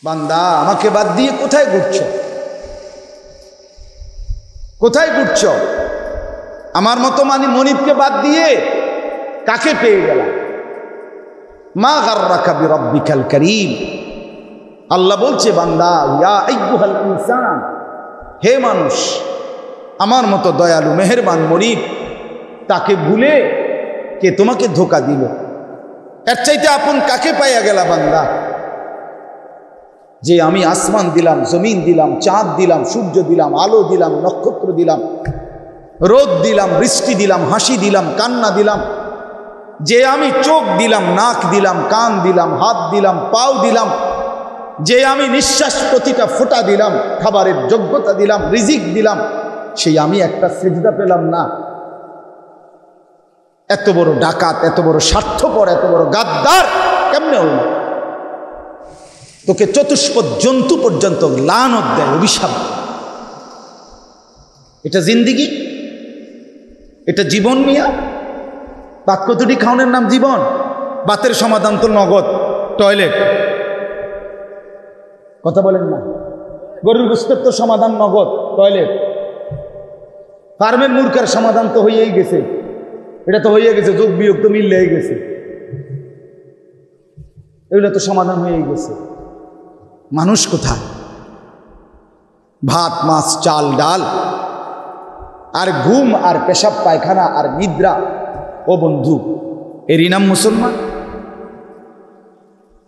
বান্দা আমাকে বাদ দিয়ে কোথায় ঘুরছ? কোথায় ঘুরছ? আমার মতো মনিবকে বাদ দিয়ে কাকে পেয়ে গেলাম? মা গাররাকা বিরাব্বিকাল কারীম। আল্লাহ বলছে, বান্দা ইয়া আইয়ুহাল ইনসান, হে মানুষ, আমার মতো দয়ালু মেহেরবান মনিব তাকে ভুলে কে তোমাকে ধোঁকা দিল? এর চাইতে আপন কাকে পাইয়া গেলা বান্দা? যে আমি আসমান দিলাম, জমিন দিলাম, চাঁদ দিলাম, সূর্য দিলাম, আলো দিলাম, নক্ষত্র দিলাম, রোদ দিলাম, বৃষ্টি দিলাম, হাসি দিলাম, কান্না দিলাম, যে আমি চোখ দিলাম, নাক দিলাম, কান দিলাম, হাত দিলাম, পাও দিলাম, যে আমি নিঃশ্বাস প্রতিটা ফোঁটা দিলাম, খাবারের যোগ্যতা দিলাম, রিজিক দিলাম, সেই আমি একটা সিজদা পেলাম না? এত বড় ডাকাত, এত বড় স্বার্থপর, এত বড় গাদ্দার কেমনে হল? তোকে চতুষ্পদ জন্তু পর্যন্ত লানত দেয়, অভিশাপ। এটা জিন্দিগি? এটা জীবন মিয়া? ভাত কতটি খাওয়ানোর নাম জীবন? বাতের সমাধান তো নগদ, টয়লেট। কথা বলেন না? গরুর গোশতের তো সমাধান নগদ, টয়লেট। ফার্মের মুরগার সমাধান তো হয়েই গেছে, এটা তো হয়ে গেছে, যোগ বিয়োগ তো মিললেই গেছে, এগুলো তো সমাধান হয়েই গেছে। মানুষ কোথায়? ভাত, মাছ, চাল, ডাল, আর ঘুম, আর পেশাব পায়খানা, আর নিদ্রা। ও বন্ধু, এরই নাম মুসলমান?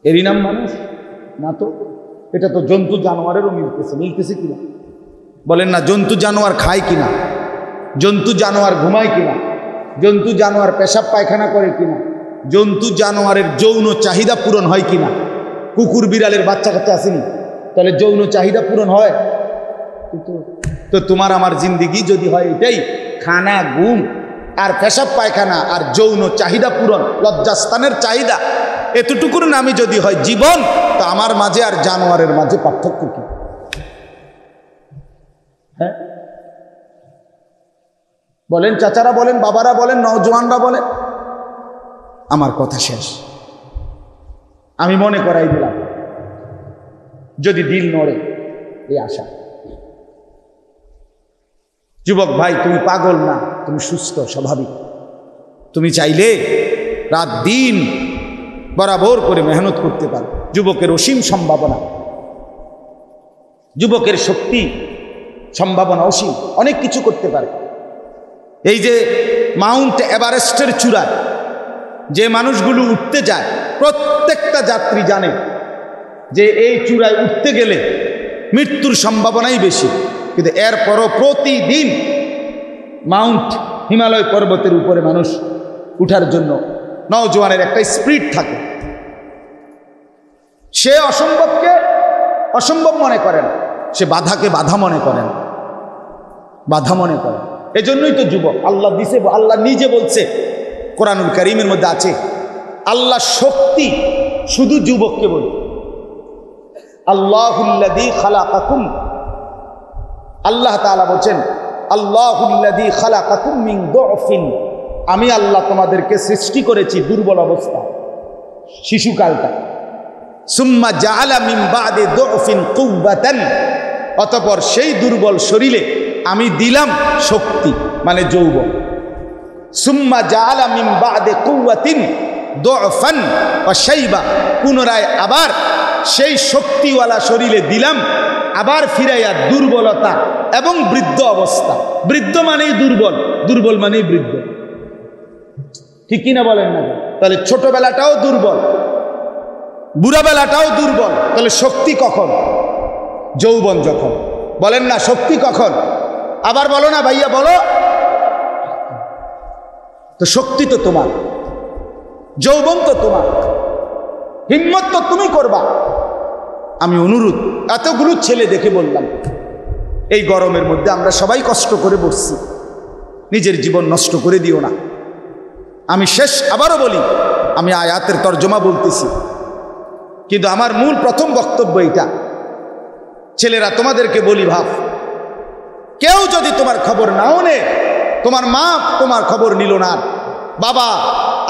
এরই নাম মানুষ? না তো। এটা তো জন্তু জানোয়ারেরও মিলতেছে। মিলতেছে কিনা বলেন না? জন্তু জানোয়ার খায় কিনা? জন্তু জানোয়ার ঘুমায় কিনা? জন্তু জানোয়ার পেশাব পায়খানা করে কিনা? জন্তু জানোয়ারের যৌন চাহিদা পূরণ হয় কিনা? কুকুর বিড়ালের বাচ্চা কাচ্চা আসেনি, তাহলে যৌন চাহিদা পূরণ হয়? তো তোমার আমার জিন্দিগি যদি হয় এটাই, খানা, ঘুম, আর পেশাব পায়খানা, আর যৌন চাহিদা পূরণ, লজ্জাস্থানের চাহিদা, এতটুকুর নামই যদি হয় জীবন, তো আমার মাঝে আর জানোয়ারের মাঝে পার্থক্য কি? হ্যাঁ বলেন? চাচারা বলেন, বাবারা বলেন, নওজোয়ানরা বলেন। আমার কথা শেষ। আমি মনে করাই দিলাম, যদি দিল নড়ে, এই আশা। যুবক ভাই, তুমি পাগল না, তুমি সুস্থ, স্বাভাবিক। তুমি চাইলে রাত দিন বরাবর করে মেহনত করতে পারো। যুবকের অসীম সম্ভাবনা, যুবকের শক্তি, সম্ভাবনা অসীম, অনেক কিছু করতে পারে। এই যে মাউন্ট এভারেস্টের চূড়ায় যে মানুষগুলো উঠতে যায়, প্রত্যেকটা যাত্রী জানে যে এই চূড়ায় উঠতে গেলে মৃত্যুর সম্ভাবনাই বেশি, কিন্তু এরপরও প্রতিদিন মাউন্ট হিমালয় পর্বতের উপরে মানুষ উঠার জন্য নওজোয়ানের একটা স্পিরিট থাকে। সে অসম্ভবকে অসম্ভব মনে করেন, সে বাধাকে বাধা মনে করেন, বাধা মনে করেন। এজন্যই তো যুবক আল্লাহ দিছে। আল্লাহ নিজে বলছে, কোরআনুল কারীমের মধ্যে আছে, আল্লাহ শক্তি শুধু যুবককে বলে। আল্লাহুল্লাযী খালাকাকুম, আল্লাহ তাআলা বলেন, আল্লাহুল্লাযী খালাকাকুম মিন দুফিন, আমি আল্লাহ তোমাদেরকে সৃষ্টি করেছি দুর্বল অবস্থা, শিশুকালটা। সুম্মা জাআলা মিন বাদি দুফিন কুওয়াতান, অতঃপর সেই দুর্বল শরীরে আমি দিলাম শক্তি, মানে যৌবন। সুম্মা জাআলা মিন বাদি কুওয়াতিন দুফান ওয়া শাইবা, পুনরায় আবার সেই শক্তিওয়ালা শরীরে দিলাম আবার ফিরাইয়া দুর্বলতা এবং বৃদ্ধ অবস্থা। বৃদ্ধ মানেই দুর্বল, দুর্বল মানেই বৃদ্ধ, ঠিক কিনা বলেন না? তাহলে ছোটবেলাটাও দুর্বল, বুড়াবেলাটাও দুর্বল, তাহলে শক্তি কখন? যৌবন যখন। বলেন না শক্তি কখন? আবার বলো না ভাইয়া, বলো তো। শক্তি তো তোমার, যৌবন তো তোমার, হিম্মত তো তুমি করবা। আমি অনুরোধ, এতগুলো ছেলে দেখে বললাম, এই গরমের মধ্যে আমরা সবাই কষ্ট করে বসছি, নিজের জীবন নষ্ট করে দিও না। আমি শেষ আবারও বলি, আমি আয়াতের তর্জমা বলতেছি, কিন্তু আমার মূল প্রথম বক্তব্য এটা। ছেলেরা, তোমাদেরকে বলি, ভাব, কেউ যদি তোমার খবর নাও নে, তোমার মা তোমার খবর নিল না, বাবা,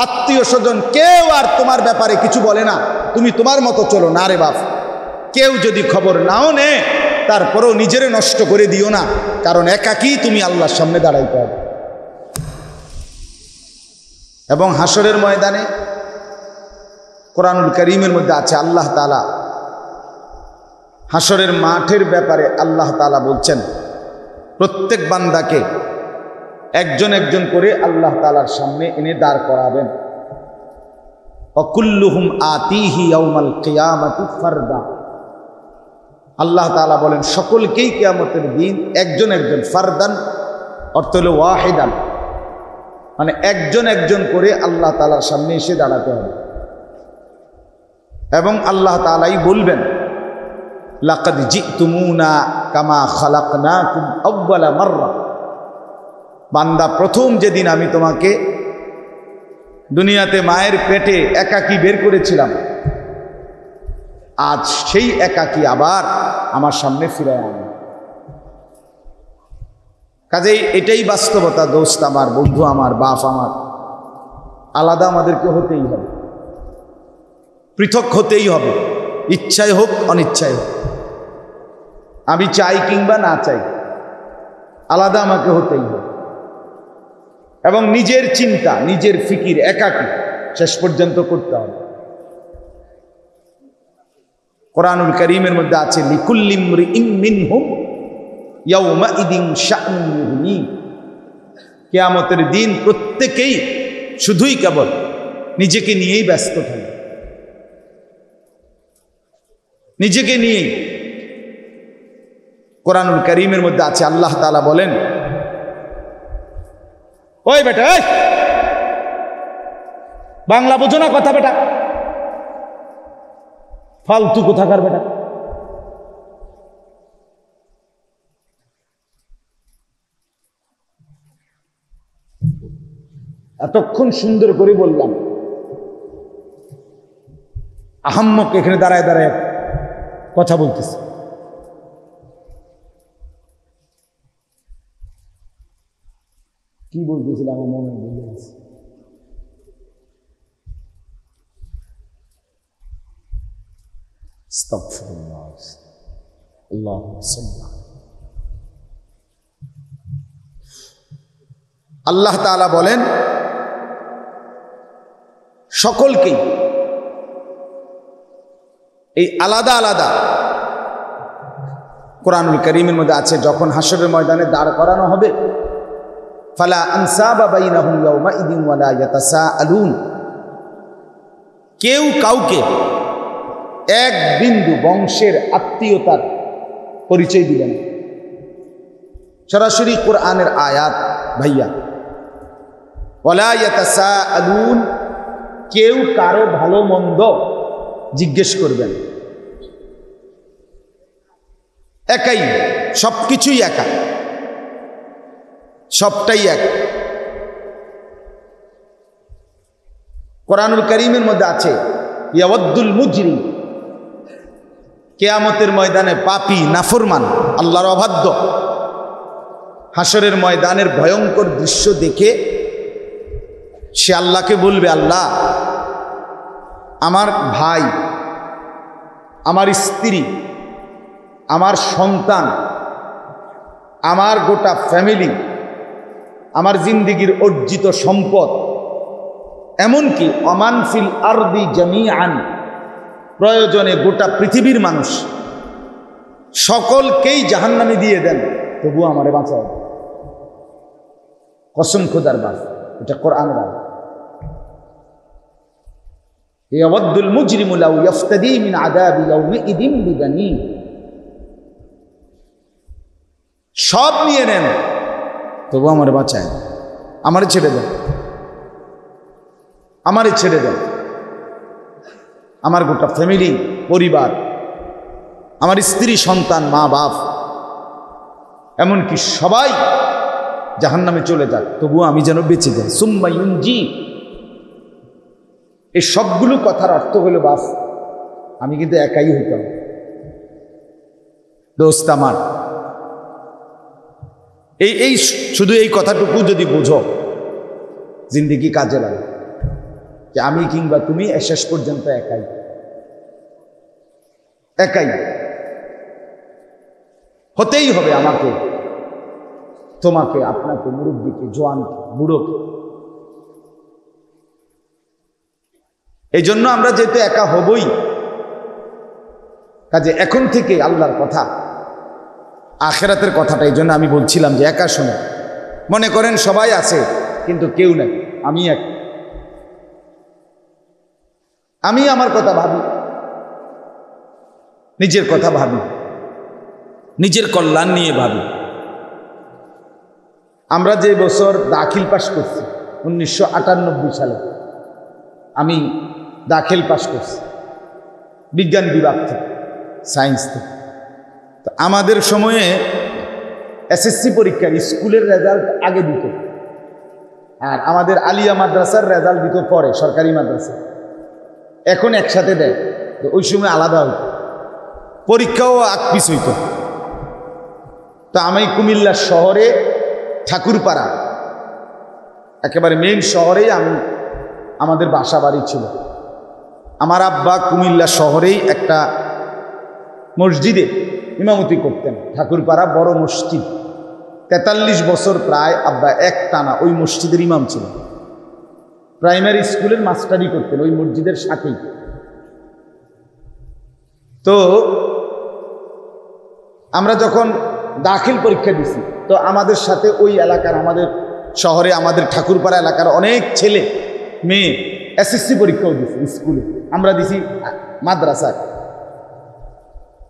আত্মীয় স্বজন কেউ আর তোমার ব্যাপারে কিছু বলে না, তুমি তোমার মতো চলো না রে বাপ। কেউ যদি খবর নাও নেয় তারপরেও নিজেরে নষ্ট করে দিও না, কারণ একাকী তুমি আল্লাহর সামনে দাঁড়াইতে হবে। এবং হাসরের ময়দানে কোরআনুল কারীমের মধ্যে আছে আল্লাহ তাআলা হাসরের মাঠের ব্যাপারে আল্লাহ তাআলা বলছেন প্রত্যেক বান্দাকে একজন একজন করে আল্লাহ তাআলার সামনে এনে দাঁড় করাবেন। ওয়াকুল্লুহুম আতিহি ইয়াউমাল কিয়ামাতি ফারদা। আল্লাহ তাআলা বলেন সকলকেই কিয়ামতের দিন একজন একজন, ফারদান অর্থ হলো ওয়াহিদান, মানে একজন একজন করে আল্লাহ তাআলার সামনে এসে দাঁড়াতে হবে। এবং আল্লাহ তাআলাই বলবেন লাকাদ জিতুমুনা কামা খালাকনাকুম আউয়ালা মাররা। বান্দা, প্রথম যেদিন আমি তোমাকে দুনিয়াতে মায়ের পেটে একাকী বের করেছিলাম, আজ সেই একাকী আবার আমার সামনে ফিরে আনো। কাজেই এটাই বাস্তবতা দোস্ত আমার, বন্ধু আমার, বাপ আমার, আলাদা আমাদেরকে হতেই হবে, পৃথক হতেই হবে, ইচ্ছায় হোক অনিচ্ছায় হোক। আমি চাই কিংবা না চাই, আলাদা আমাকে হতেই হবে। এবং নিজের চিন্তা, নিজের ফিকির একাকী শেষ পর্যন্ত করতে হবে। কোরআনুল কারীমের মধ্যে আছে লিকুল্লি ইমরিইন মিনহুম ইয়াউমাইদিন শা'নুন ইউগনি। কিয়ামতের দিন প্রত্যেকেই শুধুই কেবল নিজেকে নিয়েই ব্যস্ত থাকবে, নিজেকে নিয়েই। কোরআনুল কারীমের মধ্যে আছে আল্লাহ তাআলা বলেন, ওই বেটা, বাংলা বোঝো না কথা বেটা, ফালতু কোথাকার বেটা। এতক্ষণ সুন্দর করে বললাম, আহাম্মক এখানে দাঁড়ায় দাঁড়ায় কথা বলতেছে। কি বলতেছিলাম আমার মনে ভুলে গেছে। আস্তাগফিরুল্লাহ, আল্লাহুম্মা সাল্লি। আল্লাহ তাআলা বলেন সকলকেই এই আলাদা আলাদা কোরআনুল কারীমের মধ্যে আছে যখন হাসরের ময়দানে দাঁড় করানো হবে, ফালা আনসাবা বাইনাহুম ইয়াউমাইদিন ওয়ালা ইয়াতাসাআলুন। কেউ কাউকে এক বিন্দু বংশের আত্মীয়তার পরিচয় দিবেন। সরাসরি কোরআনের আয়াত ভাইয়া, ওয়ালা ইয়াতাসাআলুন, কেউ কারো ভালো মন্দ জিজ্ঞেস করবেন। একাই, সবকিছুই একা, সবটাই এক। কোরআনুল কারীমের মধ্যে আছে ইয়াওয়াদ্দুল মুজরিম, কিয়ামতের ময়দানে পাপী নাফরমান আল্লাহর অবাধ্য হাসরের ময়দানের ভয়ঙ্কর দৃশ্য দেখে সে আল্লাহকে বলবে, আল্লাহ আমার ভাই, আমার স্ত্রী, আমার সন্তান, আমার গোটা ফ্যামিলি, আমার জিন্দেগির অর্জিত সম্পদ, এমনকি ওমান ফিল আরদি জামিআন, প্রয়োজনে গোটা পৃথিবীর মানুষ সকলকেই জাহান্নামে দিয়ে দেন, তবু আমারে বাঁচাও। কসম খোদার বাস, এটা কোরআনের আয়াত। ইয়াওয়াদ্দুল মুজরিমু লাউ ইফতাদি মিন আযাবি ইয়াউমিইদিন বিবানি। সব নিয়ে নেন, তবু আমারে বাঁচায়, আমারে ছেড়ে দেন, আমারে ছেড়ে দেন। আমার গোটা ফ্যামিলি, পরিবার, আমার স্ত্রী, সন্তান, মা বাপ, এমনকি সবাই জাহান্নামে চলে যাক, তবুও আমি যেন বেঁচে যাই। সুম্মা ইউনজি, এই সবগুলো কথার অর্থ হলো বাস আমি কিন্তু একাই হইতাম। দোস্ত আমার, এই শুধু এই কথাটুকু যদি বুঝো, জিন্দেগি কাজে লাগে যে আমি কিংবা তুমি শেষ পর্যন্ত একাই। একাই হতেই হবে আমাকে, তোমাকে, আপনাকে, মুরব্বীকে, জোয়ানকে, বুড়োকে। এই জন্য আমরা যেহেতু একা হবই, কাজে এখন থেকে আল্লাহর কথা, আখেরাতের কথাটা এই জন্য আমি বলছিলাম যে একা শুনে। মনে করেন সবাই আছে কিন্তু কেউ নেই, আমি এক, আমি আমার কথা ভাবি, নিজের কথা ভাবি, নিজের কল্যাণ নিয়ে ভাবি। আমরা যে বছর দাখিল পাশ করছি 1998 সালে, আমি দাখিল পাশ করছি বিজ্ঞান বিভাগ থেকে, সায়েন্স থেকে। তো আমাদের সময়ে এসএসসি পরীক্ষার স্কুলের রেজাল্ট আগে দিত, আর আমাদের আলিয়া মাদ্রাসার রেজাল্ট দিত পরে, সরকারি মাদ্রাসা। এখন একসাথে দেয়, তো ওই সময় আলাদা হইত, পরীক্ষাও আগ পিছ হইত। তো আমি কুমিল্লা শহরে ঠাকুরপাড়া, একেবারে মেইন শহরেই আমাদের বাসা বাড়ি ছিল। আমার আব্বা কুমিল্লা শহরেই একটা মসজিদে ইমামতি করতেন, ঠাকুরপাড়া বড় মসজিদ। 43 বছর প্রায় আব্বা এক টানা ওই মসজিদের ইমাম ছিল। প্রাইমারি স্কুলের মাস্টারি করতেন ওই মসজিদের সাথেই। তো আমরা যখন দাখিল পরীক্ষা দিছি, তো আমাদের সাথে ওই এলাকার, আমাদের শহরে, আমাদের ঠাকুরপাড়া এলাকার অনেক ছেলে মেয়ে এসএসসি পরীক্ষাও দিছি স্কুলে, আমরা দিছি মাদ্রাসায়।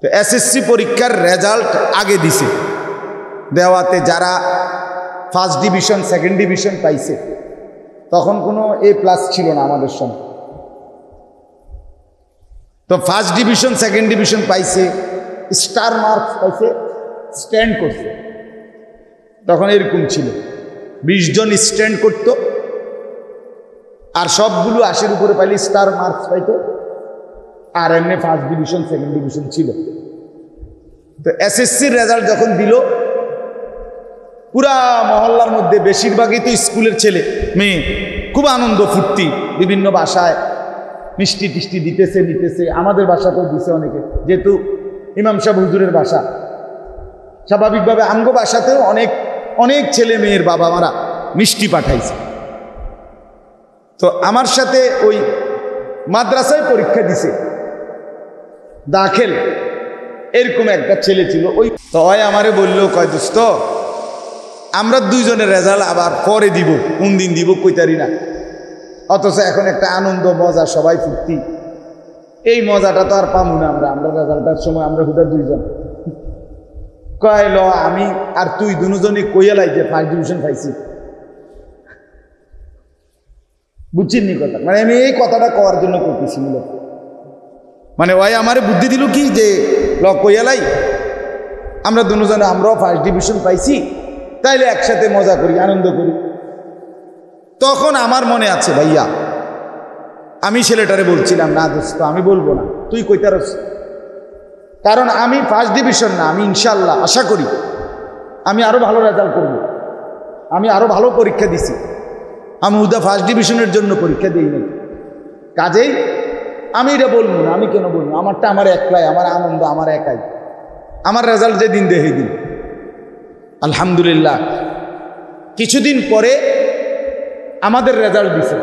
তো এসএসসি পরীক্ষার রেজাল্ট আগে দিছে, দেওয়াতে যারা ফার্স্ট ডিভিশন, সেকেন্ড ডিভিশন পাইছে, তখন কোনো A+ ছিল না আমাদের সময়। তো ফার্স্ট ডিভিশন, সেকেন্ড ডিভিশন পাইছে, স্টার মার্কস পাইছে, স্ট্যান্ড করছে। তখন এরকম ছিল, 20 জন স্ট্যান্ড করত, আর সবগুলো 80-র উপরে পাইলে স্টার মার্কস পাইতো, আর এমনি ফার্স্ট ডিভিশন, সেকেন্ড ডিভিশন ছিল। তো এসএসসির রেজাল্ট যখন দিল, পুরা মহল্লার মধ্যে বেশিরভাগই তো স্কুলের ছেলে মেয়ে, খুব আনন্দ ফুর্তি, বিভিন্ন বাসায় মিষ্টি টিষ্টি দিতেছে, নিতেছে। আমাদের বাসাতেও দিছে অনেকে, যেহেতু ইমাম সাহেব হুজুরের বাসা, স্বাভাবিকভাবে আমগো বাসাতেও অনেক অনেক ছেলে মেয়ের বাবা মারা মিষ্টি পাঠাইছে। তো আমার সাথে ওই মাদ্রাসায় পরীক্ষা দিছে দাখিল, এরকম একটা ছেলে ছিল। ওই তো আমারে বললো, কয় দোস্ত, আমরা দুইজনের রেজাল্ট আবার পরে দিব, কোন দিন দিব কইতারি না, অথচ এখন একটা আনন্দ মজা, সবাই ফুর্তি, এই মজাটা তো আর পাবো না আমরা রেজাল্টের সময় আমরা হুদা দুইজন। কয় ল, আমি আর তুই দুজনই কইয়ালাই যে ফার্স্ট ডিভিশন পাইছি। বুঝছিনি কথা, মানে আমি এই কথাটা কওয়ার জন্য করতেছি মূলত। মানে ওই আমারে বুদ্ধি দিল কি যে ল কইয়ালাই, আমরা দুজনে, আমরাও ফার্স্ট ডিভিশন পাইছি, তাইলে একসাথে মজা করি, আনন্দ করি। তখন আমার মনে আছে ভাইয়া, আমি ছেলেটারে বলছিলাম, না দোস্ত আমি বলবো না, তুই কইতারস, কারণ আমি ফার্স্ট ডিভিশন না, আমি ইনশাল্লাহ আশা করি আমি আরো ভালো রেজাল্ট করব, আমি আরো ভালো পরীক্ষা দিছি, আমি হুদা ফার্স্ট ডিভিশনের জন্য পরীক্ষা দিই নাই। কাজেই আমি এটা বলবো না। আমি কেন বলবো? আমারটা আমার একলাই, আমার আনন্দ আমার একাই, আমার রেজাল্ট যেদিন দেখে দিন। আলহামদুলিল্লাহ কিছুদিন পরে আমাদের রেজাল্ট দিছে,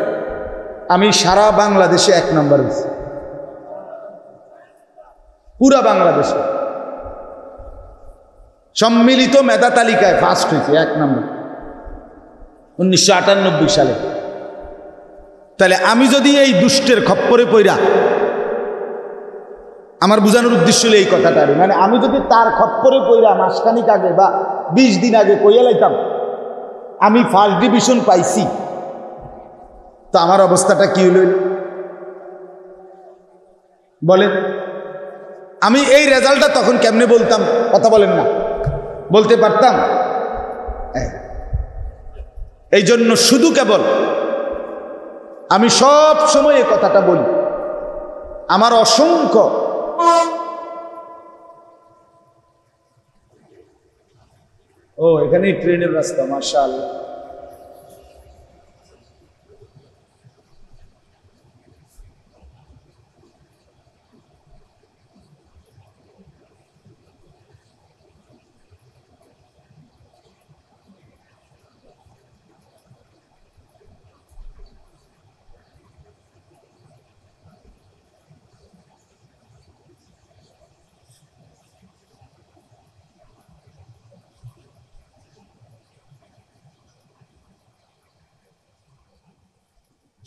আমি সারা বাংলাদেশে 1 নম্বর হয়েছি, পুরা বাংলাদেশে সম্মিলিত মেধা তালিকায় ফার্স্ট হয়েছে, 1 নম্বর 1998 সালে। তাহলে আমি যদি এই দুষ্টের খপ্পরে পইরা, আমার বোঝানোর উদ্দেশ্য হলো এই কথাটা, মানে আমি যদি তার খপ্পরে পইরা মাসখানিক আগে বা 20 দিন আগে কইয়া লাইতাম আমি ফার্স্ট ডিভিশন পাইছি, তো আমার অবস্থাটা কি হইল বলেন? আমি এই রেজাল্টটা তখন কেমনে বলতাম? কথা বলেন না, বলতে পারতাম? এই জন্য শুধু কেবল আমি সব সময় এই কথাটা বলি, আমার অসংখ্য এখানেই ট্রেনের রাস্তা, মাশাআল্লাহ।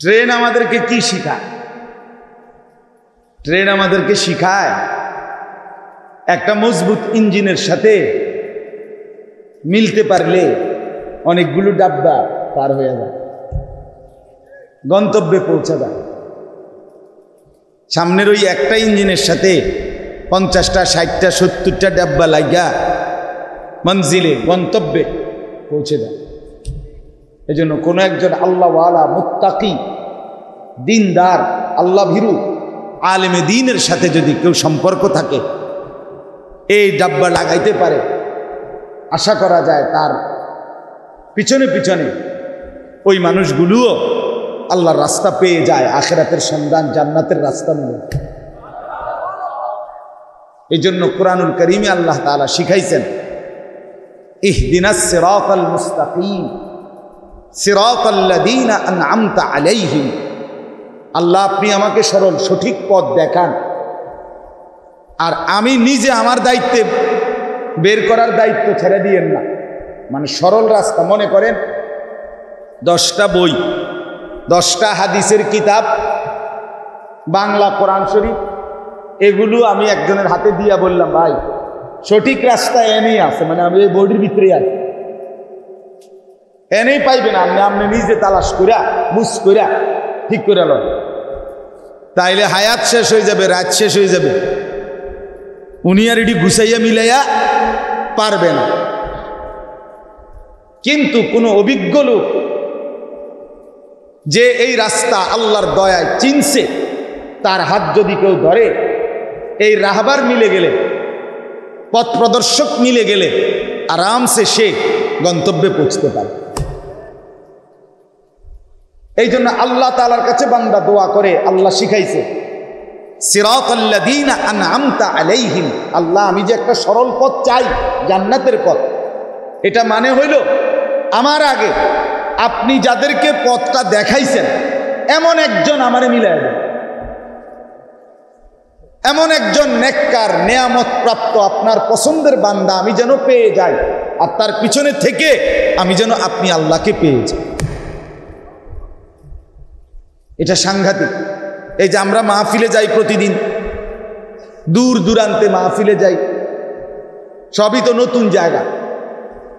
ট্রেন আমাদেরকে কি শিখায়? ট্রেন আমাদেরকে শিখায় একটা মজবুত ইঞ্জিনের সাথে মিলতে পারলে অনেকগুলো ডাব্বা পার হয়ে যায়, গন্তব্যে পৌঁছা যায়। সামনের ওই একটা ইঞ্জিনের সাথে 50টা 60টা 70টা ডাব্বা লাগা মঞ্জিলে গন্তব্যে পৌঁছে দেয়। এই জন্য কোনো একজন আল্লাহওয়ালা মুত্তাকি দিনদার আল্লাহ ভীরু আলেমে দ্বীনের সাথে যদি কেউ সম্পর্ক থাকে, এই ডাব্বা লাগাইতে পারে, আশা করা যায় তার পিছনে পিছনে ওই মানুষগুলোও আল্লাহর রাস্তা পেয়ে যায়, আখিরাতের সন্ধান, জান্নাতের রাস্তা মিলে। এই জন্য কুরআনুল কারীমে আল্লাহ তাআলা শিখাইছেন, ইহদিনাস সিরাতাল মুস্তাকিম সিরাতাল্লাযীনা আন'আমতা আলাইহিম। আল্লাহ আপনি আমাকে সরল সঠিক পথ দেখান, আর আমি নিজে আমার দায়িত্বে বের করার দায়িত্ব ছেড়ে দিয়েন না। মানে সরল রাস্তা। মনে করেন 10টা বই, 10টা হাদিসের কিতাব, বাংলা কোরআন শরীফ, এগুলো আমি একজনের হাতে দিয়া বললাম, ভাই সঠিক রাস্তা এনেই আছে, মানে আমি এই বইটির ভিতরেই আছি, এনেই পাইবেন, আপনি নিজে তালাশ কইরা বুঝ কইরা ঠিক করে লন, তাইলে হায়াত শেষ হয়ে যাবে, রাত শেষ হয়ে যাবে। উনি আর এটি গুছাইয়া মিলাইয়া পারবে না। কিন্তু কোনো অভিজ্ঞ লোক যে এই রাস্তা আল্লাহর দয়ায় চিনছে, তার হাত যদি কেউ ধরে, এই রাহবার মিলে গেলে, পথ প্রদর্শক মিলে গেলে আরামসে সে গন্তব্যে পৌঁছতে পারে। এই জন্য আল্লাহ তাআলার কাছে বান্দা দোয়া করে, আল্লাহ শিখাইছে সিরাতাল্লাযীনা আন'আমতা আলাইহিম। আল্লাহ আমি যে একটা সরল পথ চাই, জান্নাতের পথ, এটা মানে হইল আমার আগে আপনি যাদেরকে পথটা দেখাইছেন এমন একজন আমারে মিলাই দেন, এমন একজন নেককার নেয়ামত প্রাপ্ত আপনার পছন্দের বান্দা আমি যেন পেয়ে যাই, আর তার পিছনে থেকে আমি যেন আপনি আল্লাহকে পেয়ে যাই। এটা সাংঘাতিক। এই যে আমরা মাহফিলে যাই প্রতিদিন, দূর দূরান্তে মাহফিলে যাই, সবই তো নতুন জায়গা,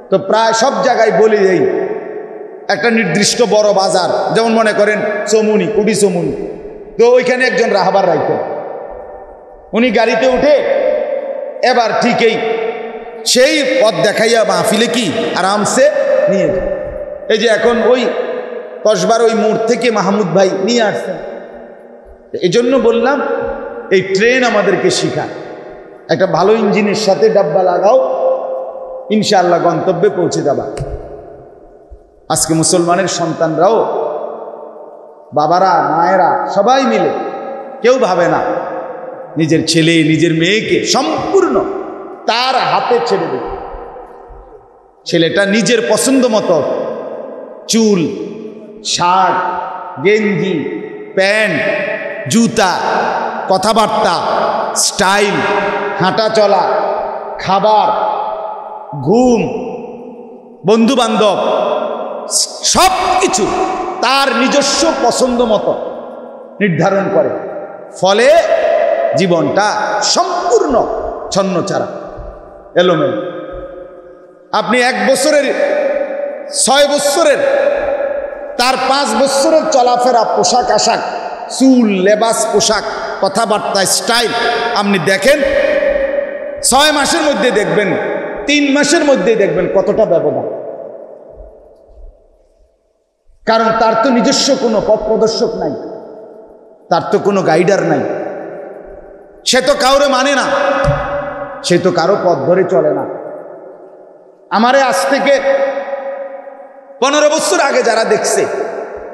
তো প্রায় সব জায়গায় বলে যাই একটা নির্দিষ্ট বড় বাজার, যেমন মনে করেন চমুনি, কুড়ি চমুনি, তো ওইখানে একজন রাহবার রাখতেন, উনি গাড়িতে উঠে এবার ঠিকই সেই পথ দেখাইয়া মাহফিলে কি আরামসে নিয়ে যায়। এই যে এখন ওই কসবার ওই মোড় থেকে মাহমুদ ভাই নিয়ে আসছেন। এই জন্য বললাম এই ট্রেন আমাদেরকে শিখায়, একটা ভালো ইঞ্জিনের সাথে ডাব্বা লাগাও, ইনশাআল্লাহ গন্তব্যে পৌঁছে যাবা। আজকে মুসলমানের সন্তানরাও, বাবারা মায়েরা সবাই মিলে কেউ ভাবে না নিজের ছেলে নিজের মেয়েকে সম্পূর্ণ তার হাতে ছেড়ে দেবে। ছেলেটা নিজের পছন্দ মতো চুল, শার্ট, গেঞ্জি, প্যান্ট, জুতা, কথাবার্তা, স্টাইল, হাঁটা চলা, খাবার, ঘুম, বন্ধু বান্ধব, সব কিছু তার নিজস্ব পছন্দ মতো নির্ধারণ করে। ফলে জীবনটা সম্পূর্ণ ছন্নছাড়া, এলোমেলো। আপনি 1 বছরের, 6 বছরের, তার 5 বছরের চলাফেরা, পোশাক আশাক, চুল, লেবাস, পোশাক, কথাবার্তা, স্টাইল আপনি দেখেন, 6 মাসের মধ্যে দেখবেন, 3 মাসের মধ্যে দেখবেন কতটা ব্যবধান। কারণ তার তো নিজস্ব কোনো পথ প্রদর্শক নাই, তার তো কোনো গাইডার নাই, সে তো কাউরে মানে না, সে তো কারো পথ ধরে চলে না। আমারে আজ থেকে 15 বছর আগে যারা দেখছে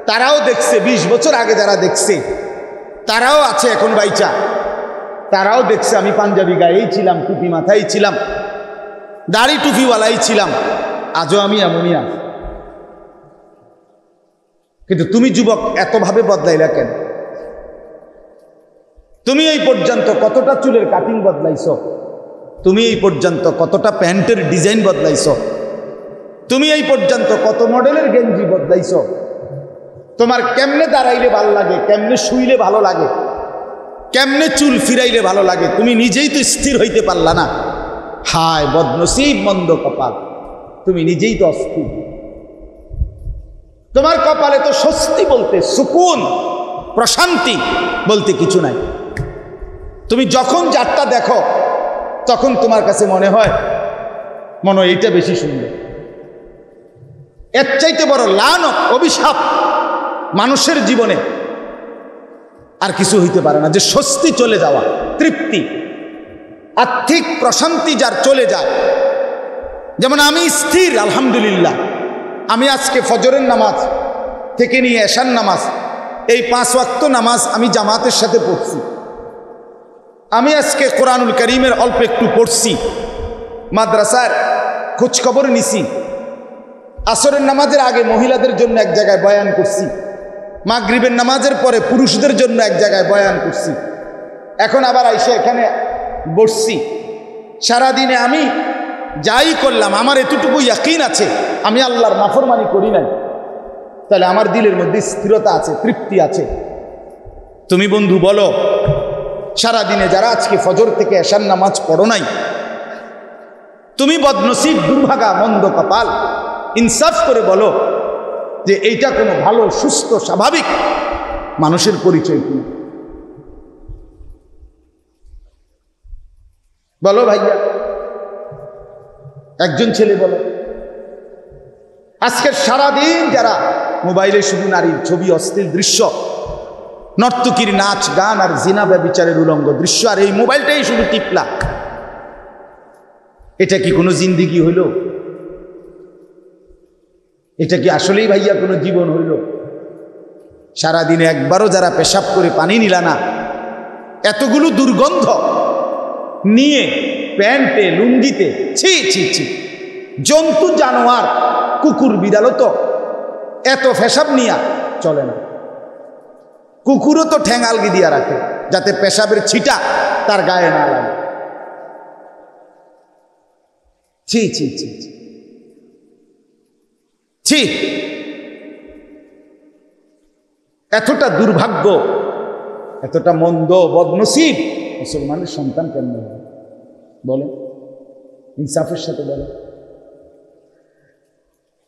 তারাও দেখছে, 20 বছর আগে যারা দেখছে তারাও আছে এখন বাইচা, তারাও দেখছে আমি পাঞ্জাবি গায়েই ছিলাম, টুপি মাথায় ছিলাম, দাড়ি টুপিওয়ালাই ছিলাম, আজও আমি এমনই আছি। কিন্তু তুমি যুবক এতভাবে বদলাইলা কেন? তুমি এই পর্যন্ত কতটা চুলের কাটিং বদলাইছো? তুমি এই পর্যন্ত কতটা প্যান্টের ডিজাইন বদলাইছো? তুমি এই পর্যন্ত কত মডেলের গেঞ্জি বদলাইছো? তোমার কেমনে দাঁড়াইলে ভালো লাগে, কেমনে শুইলে ভালো লাগে, কেমনে চুল ফিরাইলে ভালো লাগে, তুমি নিজেই তো স্থির হইতে পারলা না। হায় বদনসিব, মন্দ কপাল, তুমি নিজেই তো অস্থির। তোমার কপালে তো স্বস্তি বলতে, সুকুন, প্রশান্তি বলতে কিছু নাই। তুমি যখন যারটা দেখো তখন তোমার কাছে মনে হয় এইটা বেশি সুন্দর। এর চাইতে বড় লানত, অভিশাপ মানুষের জীবনে আর কিছু হইতে পারে না, যে স্বস্তি চলে যাওয়া, তৃপ্তি, আর্থিক প্রশান্তি যার চলে যায়। যেমন আমি স্থির, আলহামদুলিল্লাহ, আমি আজকে ফজরের নামাজ থেকে নিয়ে এশার নামাজ, এই 5 ওয়াক্ত নামাজ আমি জামাতের সাথে পড়ছি। আমি আজকে কোরআনুল কারীমের অল্প একটু পড়ছি, মাদ্রাসার খোঁজখবর নিছি। আসরের নামাজের আগে মহিলাদের জন্য এক জায়গায় বয়ান করছি, মাগরিবের নামাজের পরে পুরুষদের জন্য এক জায়গায় বয়ান করছি। এখন আবার আইসা এখানে বসছি। সারাদিনে আমি যাই করলাম, আমার এতটুকু ইয়াকিন আছে আমি আল্লাহর নাফরমানি করি নাই, তাহলে আমার দিলের মধ্যে স্থিরতা আছে, তৃপ্তি আছে। তুমি বন্ধু বলো, সারাদিনে যারা আজকে ফজর থেকে এশার নামাজ পড়ো নাই, তুমি বদনসিব, দুর্ভাগা, মন্দ কপাল, ইনসাফ করে বলো যে এইটা কোনো ভালো, সুস্থ, স্বাভাবিক মানুষের পরিচয় কি? বলো ভাইয়া, একজন ছেলে বলো। আজকের সারাদিন যারা মোবাইলে শুধু নারীর ছবি, অশ্লীল দৃশ্য, নর্তকীর নাচ গান আর জিনা ব্যভিচারের উলঙ্গ দৃশ্য, আর এই মোবাইলটাই শুধু টিপলা, এটা কি কোনো জিন্দিগি হইল? এটা কি আসলেই ভাইয়া কোনো জীবন হইল? সারাদিনে একবারও যারা পেশাব করে পানি নিলা না, এতগুলো দুর্গন্ধ নিয়ে প্যান্টে, লুঙ্গিতে, ছি ছি ছি, জন্তু জানোয়ার, কুকুর বিড়ালও তো এত পেশাব নিয়া চলে না। কুকুরও তো ঠ্যাং আলগি দিয়া রাখে যাতে পেশাবের ছিটা তার গায়ে না লাগে। ছি ছি ছি ছি ছি, এতটা দুর্ভাগ্য, এতটা মন্দ, বদনসিব মুসলমানের সন্তান কেন বলে? ইনসাফের সাথে বলে।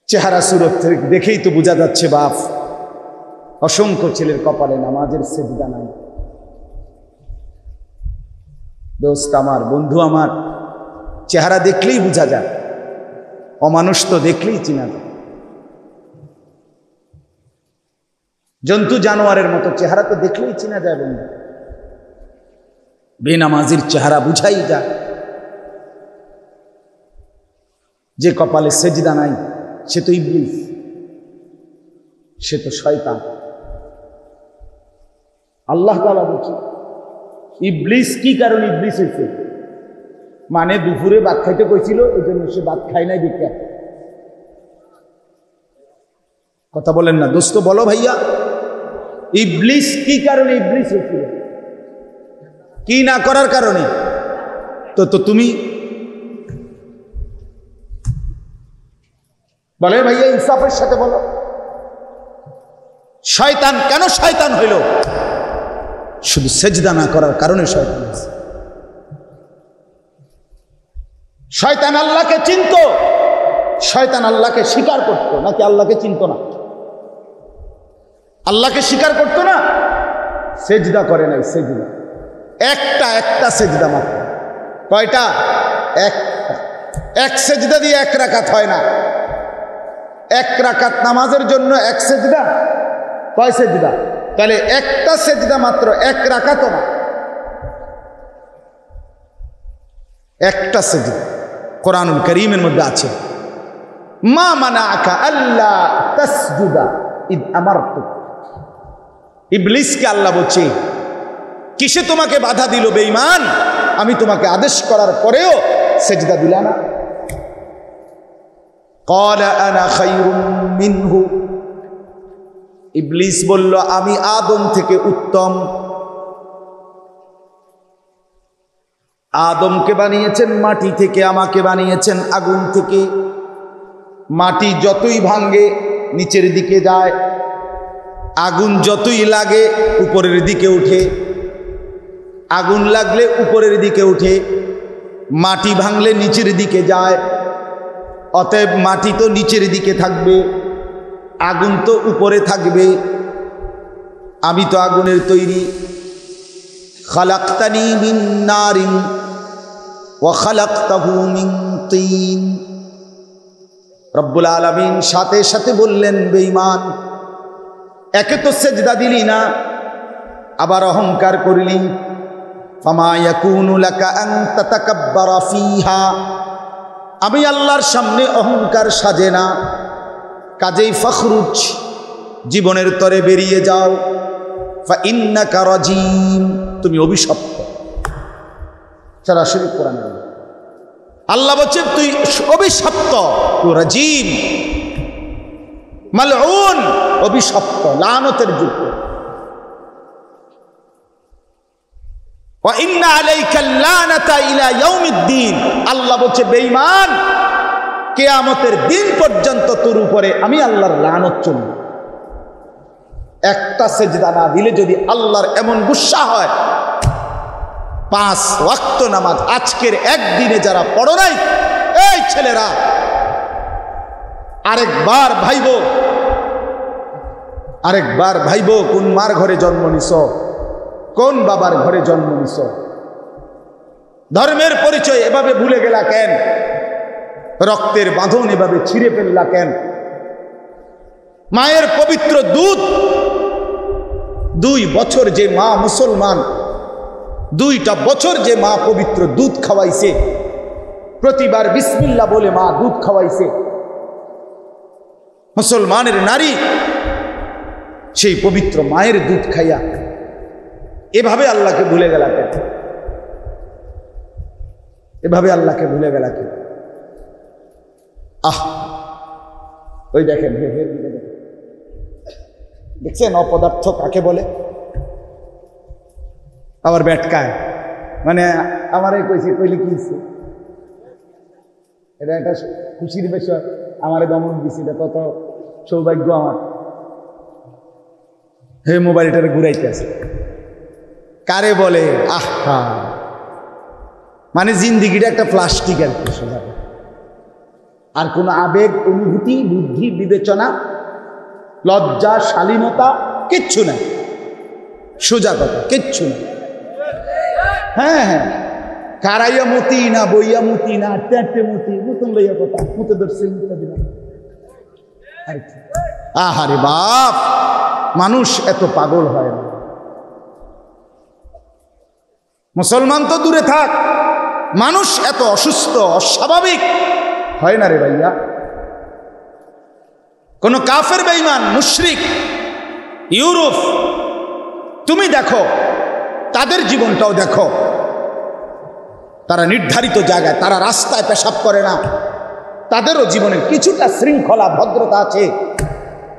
চেহারা সুরত দেখেই তো বোঝা যাচ্ছে বাপ, অসংখ্য ছেলের কপালে নামাজের সেজদা নাই। দোস্ত আমার, বন্ধু আমার, চেহারা দেখলেই বোঝা যায়, অমানুষ তো দেখলেই চিনা যায়। জন্তু জানোয়ারের মতো চেহারা তো দেখলেই চিনা যায় বন্ধু। বেনামাজির চেহারা বুঝাই যায়। যে কপালে সেজদা নাই সে তো ইবলিস, সে তো শয়তান। আল্লাহ তাআলা বলছে ইবলিস কি কারণে ইবলিস হয়েছে? মানে দুপুরে ভাত খাইতে কইছিল, এই জন্য সে ভাত খায় নাই দেখে। কথা বলেন না দোস্ত, বলো ভাইয়া, ইবলিস কি কারণে ইবলিস হয়েছিল? কি না করার কারণে? তো তুমি বলে ভাইয়া, ইনসাফের সাথে বলো, শয়তান কেন শয়তান হইল? শুধু সেজদা না করার কারণে শয়তান হয়েছে। শয়তান আল্লাহকে চিনত, শয়তান আল্লাহকে স্বীকার করতো নাকি আল্লাহকে চিনত না? আল্লাহকে স্বীকার করতো না, সেজদা করে নাই। সেজদা একটা সেজদা মাত্র। কয়টা? একটা। এক সেজদা দিয়ে 1 রাকাত হয় না। 1 রাকাত নামাজের জন্য 1 সেজদা, কয় সেজদা? তাহলে একটা সেজদা মাত্র, 1 রাকাতও না, একটা সেজদা। কোরআনুল কারীমের মধ্যে আছে, মা মানাআকা আল্লা তাসজুদা ইদ আমারতুক। ইবলিসকে আল্লাহ বলছে, কিসে তোমাকে বাধা দিল বেঈমান? আমি তোমাকে আদেশ করার পরেও সেজদা দিলা না। ক্বালা আনা খায়রুম মিনহু। ইবলিস বলল, আমি আদম থেকে উত্তম। আদমকে বানিয়েছেন মাটি থেকে, আমাকে বানিয়েছেন আগুন থেকে। মাটি যতই ভাঙ্গে নিচের দিকে যায়, আগুন যতই লাগে উপরের দিকে উঠে, আগুন লাগলে উপরের দিকে উঠে, মাটি ভাঙলে নিচের দিকে যায়। অতএব মাটি তো নিচের দিকে থাকবে, আগুন তো উপরে থাকবে। আমি তো আগুনের তৈরি। খালাকতানি মিন নারিন ওয়া খালাকতাহু মিন তিন। রব্বুল আলামিন সাথে সাথে বললেন, বেঈমান, একে তো সেজদা দিলি না, আবার অহংকার করলি। ফামা ইয়াকুনু লাকা আন তাতাকাব্বারা ফিহা। আমি আল্লাহর সামনে অহংকার সাজে না, কাজেই ফখরুজ, জীবনের তরে বেরিয়ে যাও। ফা ইন্নাকা রাজিম, তুমি অভিশপ্ত। সরাসরি কোরআনে আল্লাহ বলছেন তুই অভিশপ্ত, তুই রাজিম, মালউন, অভিশপ্ত, লানতের যোগ্য। ওয়া ইন্না আলাইকা লানাতা ইলা ইয়াউমিদ্দিন। আল্লাহ বলছে, বেঈমান, কিয়ামতের দিন পর্যন্ত তোর উপরে আমি আল্লাহর লানত চলবে। একটা সেজদা না দিলে যদি আল্লাহর এমন গুসা হয়, 5 ওয়াক্ত নামাজ আজকের একদিনে যারা পড়ো নাই, এই ছেলেরা আরেকবার ভাইবো, কোন মার ঘরে জন্ম নিছ, কোন বাবার ঘরে জন্ম নিছ। ধর্মের পরিচয় এভাবে ভুলে গেলা কেন? রক্তের বাঁধন এভাবে ছিঁড়ে ফেললা কেন? মায়ের পবিত্র দুধ, 2 বছর যে মা মুসলমান, 2টা বছর যে মা পবিত্র দুধ খাওয়াইছে, প্রতিবার বিসমিল্লাহ বলে মা দুধ খাওয়াইছে, মুসলমানের নারী সেই পবিত্র মায়ের দুধ খাইয়া এভাবে আল্লাহকে ভুলে গেল কেন? এভাবে আল্লাহকে ভুলে গেল কেন? ওই দেখেন, দেখছেন অপদার্থ কাকে বলে? আবার ব্যাটকায়, মানে আমারে কইলে কি এটা একটা খুশির বিষয়। আমারে দমন দিছি, কত সৌভাগ্য আমার। হে মোবাইলটারে ঘুরাইতে আছে, কারে বলে? আহা, মানে জিন্দিগিটা একটা প্লাস্টিক আর কি, সোজা। আর কোনো আবেগ, অনুভূতি, বুদ্ধি, বিবেচনা, লজ্জা, শালীনতা কিচ্ছু নাই। সোজা কথা, কিচ্ছু নাই। হ্যাঁ, কারাইয়া মতি না, বইয়া মতি না, টেটে মতি, নতুন লইয়া কথা, মুতে ধরছে, মুতে দিলাম। আহারে বাপ, মানুষ এত পাগল হয় না। মুসলমান তো দূরে থাক, মানুষ এত অসুস্থ, অস্বাভাবিক হয় না রে ভাইয়া। কোন কাফের বেঈমান, মুশরিক, ইউরোপ, তুমি দেখো, তাদের জীবনটাও দেখো। তারা নির্ধারিত জায়গায়, তারা রাস্তায় পেশাব করে না, তাদেরও জীবনে কিছুটা শৃঙ্খলা, ভদ্রতা আছে।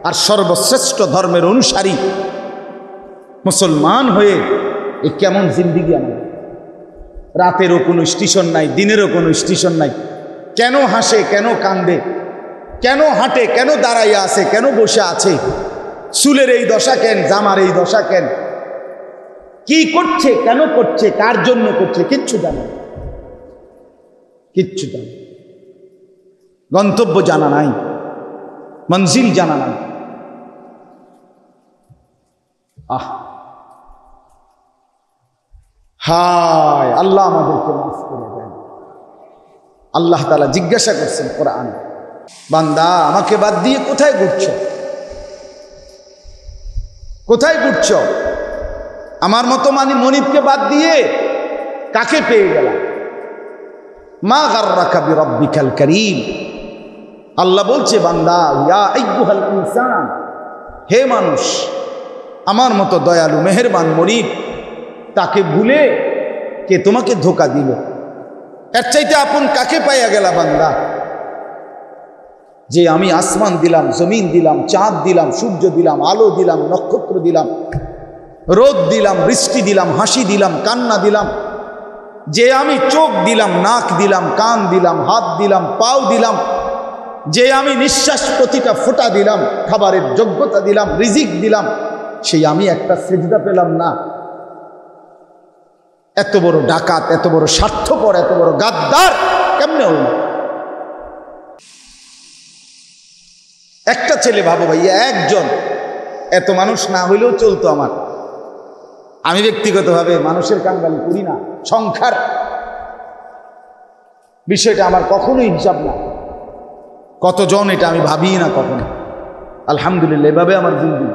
আর সর্বশ্রেষ্ঠ ধর্মের অনুসারী মুসলমান হয়ে এ কেমন জিন্দিগি আমার! রাতেরও কোনো স্টেশন নাই, দিনেরও কোনো স্টেশন নাই। কেন হাসে, কেন কান্দে, কেন হাঁটে, কেন দাঁড়াইয়া আছে, কেন বসে আছে, চুলের এই দশা কেন, জামার এই দশা কেন, কি করছে, কেন করছে, কার জন্য করছে, কিচ্ছু জানে না, কিচ্ছু জানে। গন্তব্য জানা নাই, মঞ্জিল জানা নাই। হায় আল্লাহ আমাদেরকে মাফ করে দেন। আল্লাহ তাআলা জিজ্ঞাসা করছেন কোরআনে, বান্দা আমাকে বাদ দিয়ে কোথায় ঘুরছো? কোথায় ঘুরছো? আমার মতো মনিবকে বাদ দিয়ে কাকে পেয়ে গেলাম? মা গাররাকা বিরাব্বিকাল কারীম। আল্লাহ বলছে, বান্দা, ইয়া আইয়ুহাল ইনসান, হে মানুষ, আমার মতো দয়ালু মেহেরবান মনিব তাকে ভুলে কে তোমাকে ধোঁকা দিল? এর চাইতে আপন কাকে পাইয়া গেলা বান্দা? যে আমি আসমান দিলাম, জমিন দিলাম, চাঁদ দিলাম, সূর্য দিলাম, আলো দিলাম, নক্ষত্র দিলাম, রোদ দিলাম, বৃষ্টি দিলাম, হাসি দিলাম, কান্না দিলাম, যে আমি চোখ দিলাম, নাক দিলাম, কান দিলাম, হাত দিলাম, পাও দিলাম, যে আমি নিঃশ্বাস প্রতিটা ফোঁটা দিলাম, খাবারের যোগ্যতা দিলাম, রিজিক দিলাম, সেই আমি একটা সেজদা পেলাম না। এত বড় ডাকাত, এত বড় স্বার্থপর, এত বড় গাদ্দার কেমনে হল? একটা ছেলে ভাবো ভাইয়া, একজন, এত মানুষ না হইলেও চলতো আমার। আমি ব্যক্তিগতভাবে মানুষের কাঙ্গালি করি না, সংখ্যার বিষয়টা আমার কখনোই হিসাব না। কতজন এটা আমি ভাবি না কখনো। আলহামদুলিল্লাহ, এভাবে আমার জিন্দেগি।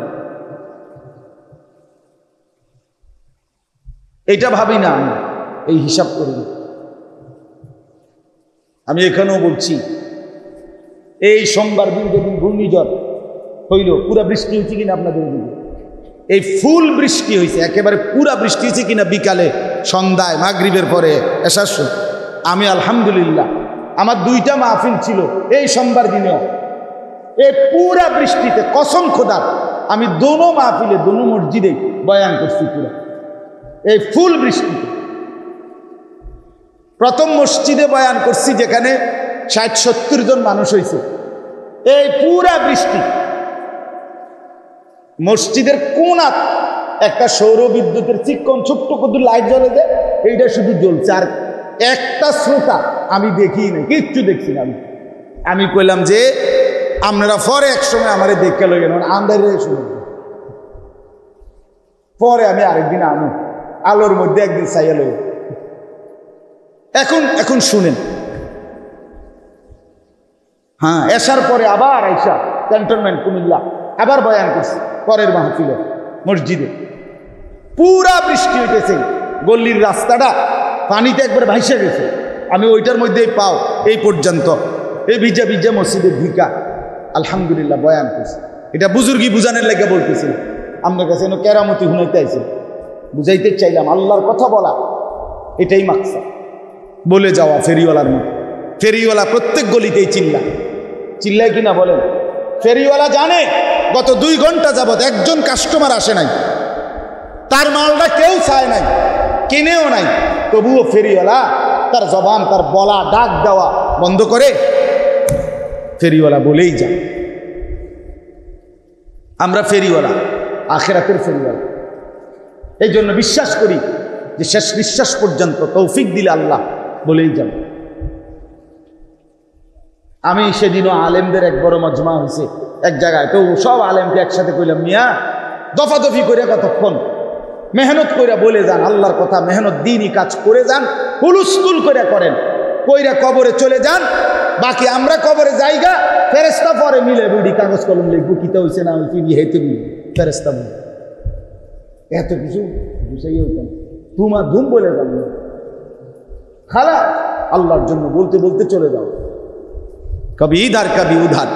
এটা ভাবি না, আমি এই হিসাব করি না। আমি এখানেও বলছি, এই সোমবার দিন যেদিন ঘূর্ণিঝড় হইল, পুরা বৃষ্টি হয়েছে কিনা আপনাদের দিকে? এই ফুল বৃষ্টি হয়েছে, একেবারে পুরা বৃষ্টি হয়েছে কিনা? বিকালে, সন্ধ্যায়, মাগরিবের পরে, এশার সময়। আমি আলহামদুলিল্লাহ, আমার 2টা মাহফিল ছিল এই সোমবার দিনেও। এই পুরা বৃষ্টিতে কসম খোদার আমি দোনো মাহফিলে, দোনো মসজিদে বয়ান করছি পুরা এই ফুল বৃষ্টিতে। প্রথম মসজিদে বয়ান করছি যেখানে 60-70 জন মানুষ হয়েছে। এই পুরা বৃষ্টি মসজিদের কোণা একটা সৌর বিদ্যুতের চিকন ছোট্ট কত লাইট জ্বলে দেয়, এইটা শুধু জ্বলছে, আর একটা শ্রোতা আমি দেখি না, কিচ্ছু দেখছি না। আমি কইলাম যে আপনারা পরে এক সময় আমারে দেখে লইলেন, আন্দারে শুনে পরে আমি আরেকদিন আমি আলোর মধ্যে একদিন চাইয়া লই। এখন শুনেন, হ্যাঁ, এসার পরে আবার আইসা ক্যান্টনমেন্ট কুমিল্লা আবার বয়ান করছি পরের মাহফিলে মসজিদে। পুরা বৃষ্টি হইতেছে, গল্লির রাস্তাটা পানিতে একবার ভাইসে গেছে। আমি ওইটার মধ্যেই পাও এই পর্যন্ত, এই ভিজা ভিজা মসজিদের ঢিকা। আলহামদুলিল্লাহ বয়ান করছি। এটা বুজুর্গি বুঝানোর লেগে বলতেছি, আপনার কাছে কেরামতি হুনাইতে আইছে, বুঝাইতে চাইলাম আল্লাহর কথা বলা, এটাই মাকসাদ। বলে যাওয়া ফেরিওয়ালার মতো। ফেরিওয়ালা প্রত্যেক গলিতেই চিল্লায় কিনা বলেন? ফেরিওয়ালা জানে গত 2 ঘন্টা যাবত একজন কাস্টমার আসে নাই, তার মালটা কেউ চায় নাই, কিনেও নাই, তবুও ফেরিওয়ালা তার জবান, তার বলা, ডাক দেওয়া বন্ধ করে ফেরিওয়ালা বলেই যায়। আমরা ফেরিওয়ালা, আখিরাতের ফেরিওয়ালা। এই জন্য বিশ্বাস করি যে শেষ নিঃশ্বাস পর্যন্ত তৌফিক দিলে আল্লাহ বলেই যান। আমি সেদিনও আলেমদের এক বড় মজমা হয়েছে এক জায়গায়, তো সব আলেমকে একসাথে কইলাম, মিয়া দফাদফি করে কতক্ষণ মেহনত করে বলে যান আল্লাহর কথা, মেহনত দিনই কাজ করে যান, হুলুস্থুল করে করেন, কইরা কবরে চলে যান। বাকি আমরা কবরে যাইগা, ফেরেস্তা পরে মিলে বুড়ি কাগজ কলম লিখবো, কিতা হয়েছে না হয়েছে হেতে বুঝি ফেরেস্তা বলি। এত কিছু বুঝাই হতাম, তুমা ধুম বলে যান খালা, আল্লাহর জন্য বলতে বলতে চলে যাও। কবি ইধার কবি উধার,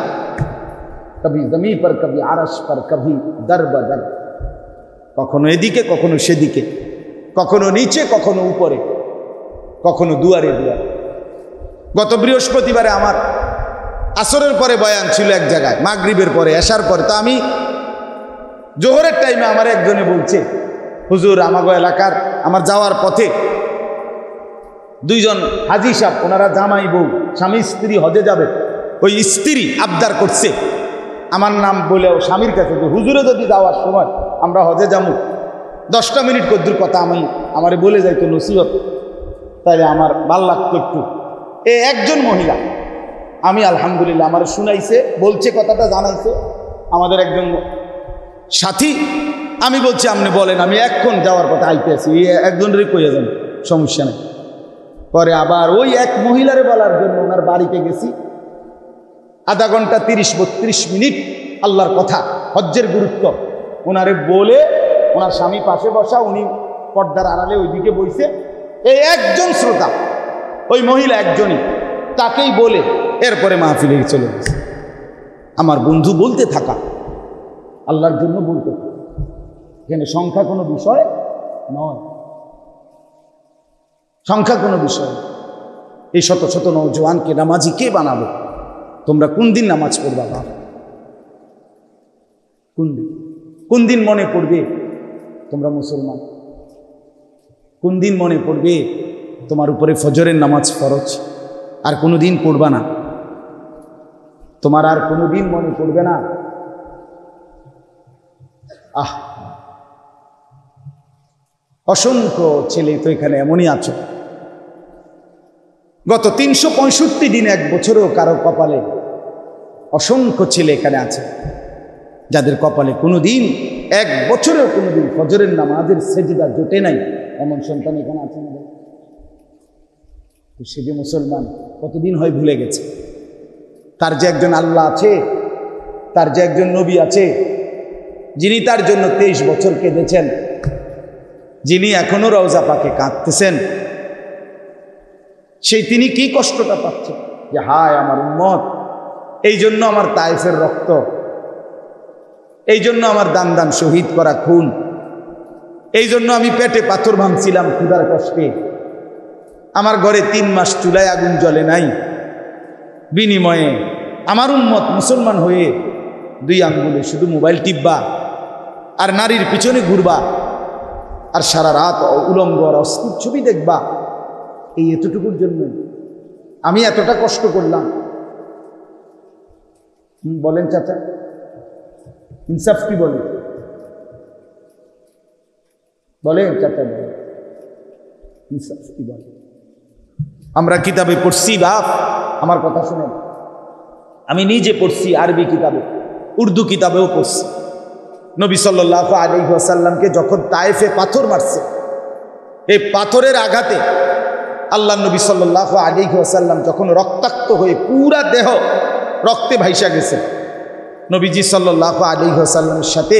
কবি জমি পর কবি আরশ পর, কবি দর বদর, কখনো এদিকে কখনো সেদিকে, কখনো নিচে কখনো উপরে, কখনো দুয়ারে দুয়ারে। গত বৃহস্পতিবারে আমার আসরের পরে বয়ান ছিল এক জায়গায়, মাগরিবের পরে, এশার পরে। তো আমি জোহরের টাইমে আমার একজনে বলছে, হুজুর আমাগো এলাকার আমার যাওয়ার পথে 2 জন হাজি সাহেব, ওনারা জামাই বউ, স্বামী স্ত্রী হজে যাবে। ওই স্ত্রী আবদার করছে আমার নাম বলেও স্বামীর কাছে, যে হুজুরে যদি যাওয়ার সময় আমরা হজে যাবো, 10টা মিনিট কদ্দুর কথা আমারে বলে যাইতো নসিহত, তাইলে আমার ভাল লাগতো একটু। একজন মহিলা, আমি আলহামদুলিল্লাহ আমার শুনাইছে, বলছে কথাটা জানাইছে আমাদের একজন সাথী। আমি বলছি আপনি বলেন, আমি এখন যাওয়ার কথা আইতে আছি, একজনেরই কইয়া যান, সমস্যা নেই। পরে আবার ওই এক মহিলারে বলার জন্য ওনার বাড়িতে গেছি, আধা ঘন্টা 30-32 মিনিট আল্লাহর কথা, হজ্জের গুরুত্ব ওনারে বলে, ওনার স্বামী পাশে বসা, উনি পর্দার আড়ালে ওইদিকে বইছে। এই একজন শ্রোতা, ওই মহিলা একজনই, তাকেই বলে এরপরে মাহফিলে চলে গেছে। আমার বন্ধু বলতে থাকা, আল্লাহর জন্য বলতে থাকা, এখানে সংখ্যা কোনো বিষয় নয়, সংখ্যা কোনো বিষয়। এই শত শত নওজোয়ানকে নামাজি কে বানাবো? তোমরা কোন দিন নামাজ পড়বা? কোন দিন মনে পড়বে তোমরা মুসলমান? কোন দিন মনে পড়বে তোমার উপরে ফজরের নামাজ ফরজ? আর কোনো দিন পড়বা না, তোমার আর কোনো দিন মনে পড়বে না। অসংখ্য ছেলে তো এখানে এমনই আছে, গত 365 দিন, এক বছরেও কারো কপালে, অসংখ্য ছেলে এখানে আছে যাদের কপালে কোনোদিন, এক বছরেও কোনোদিন ফজরের নামাজের সেজদা জোটে নাই, এমন সন্তান এখানে আছে না? সে যে মুসলমান কতদিন হয় ভুলে গেছে তার যে একজন আল্লাহ আছে, তার যে একজন নবী আছে, যিনি তার জন্য 23 বছর কেঁদেছেন, যিনি এখনো রওজা পাকে কাঁদতেছেন, সেই তিনি কি কষ্টটা পাচ্ছেন যে হায় আমার উম্মত, এই জন্য আমার তায়েফের রক্ত, এই জন্য আমার দান দান শহীদ করা খুন, এই জন্য আমি পেটে পাথর ভাঙছিলাম ক্ষুধার কষ্টে, আমার ঘরে 3 মাস চুলায় আগুন জ্বলে নাই, বিনিময়ে আমার উম্মত মুসলমান হয়ে 2 আঙ্গুলে শুধু মোবাইল টিপবা আর নারীর পিছনে ঘুরবা আর সারা রাত উলঙ্গ আর অস্থির ছবি দেখবা, এই এতটুকুর জন্য আমি এতটা কষ্ট করলাম। বলেন চাচা, ইনসাফ কি বলে? বলেন চাচা, ইনসাফ কি বলে? আমরা কিতাবে পড়ছি বাপ, আমার কথা শুনেন, আমি নিজে পড়ছি আরবি কিতাবে, উর্দু কিতাবেও পড়ছি। নবী সাল্লাল্লাহু আলাইহি ওয়াসাল্লামকে যখন তায়েফে পাথর মারছে, এই পাথরের আঘাতে আল্লাহ নবী সাল্লাল্লাহু আলাইহি ওয়াসাল্লাম যখন রক্তাক্ত হয়ে পুরা দেহ রক্তে ভাইসা গেছে, নবীজি সাল্লাল্লাহু আলাইহি ওয়াসাল্লামের সাথে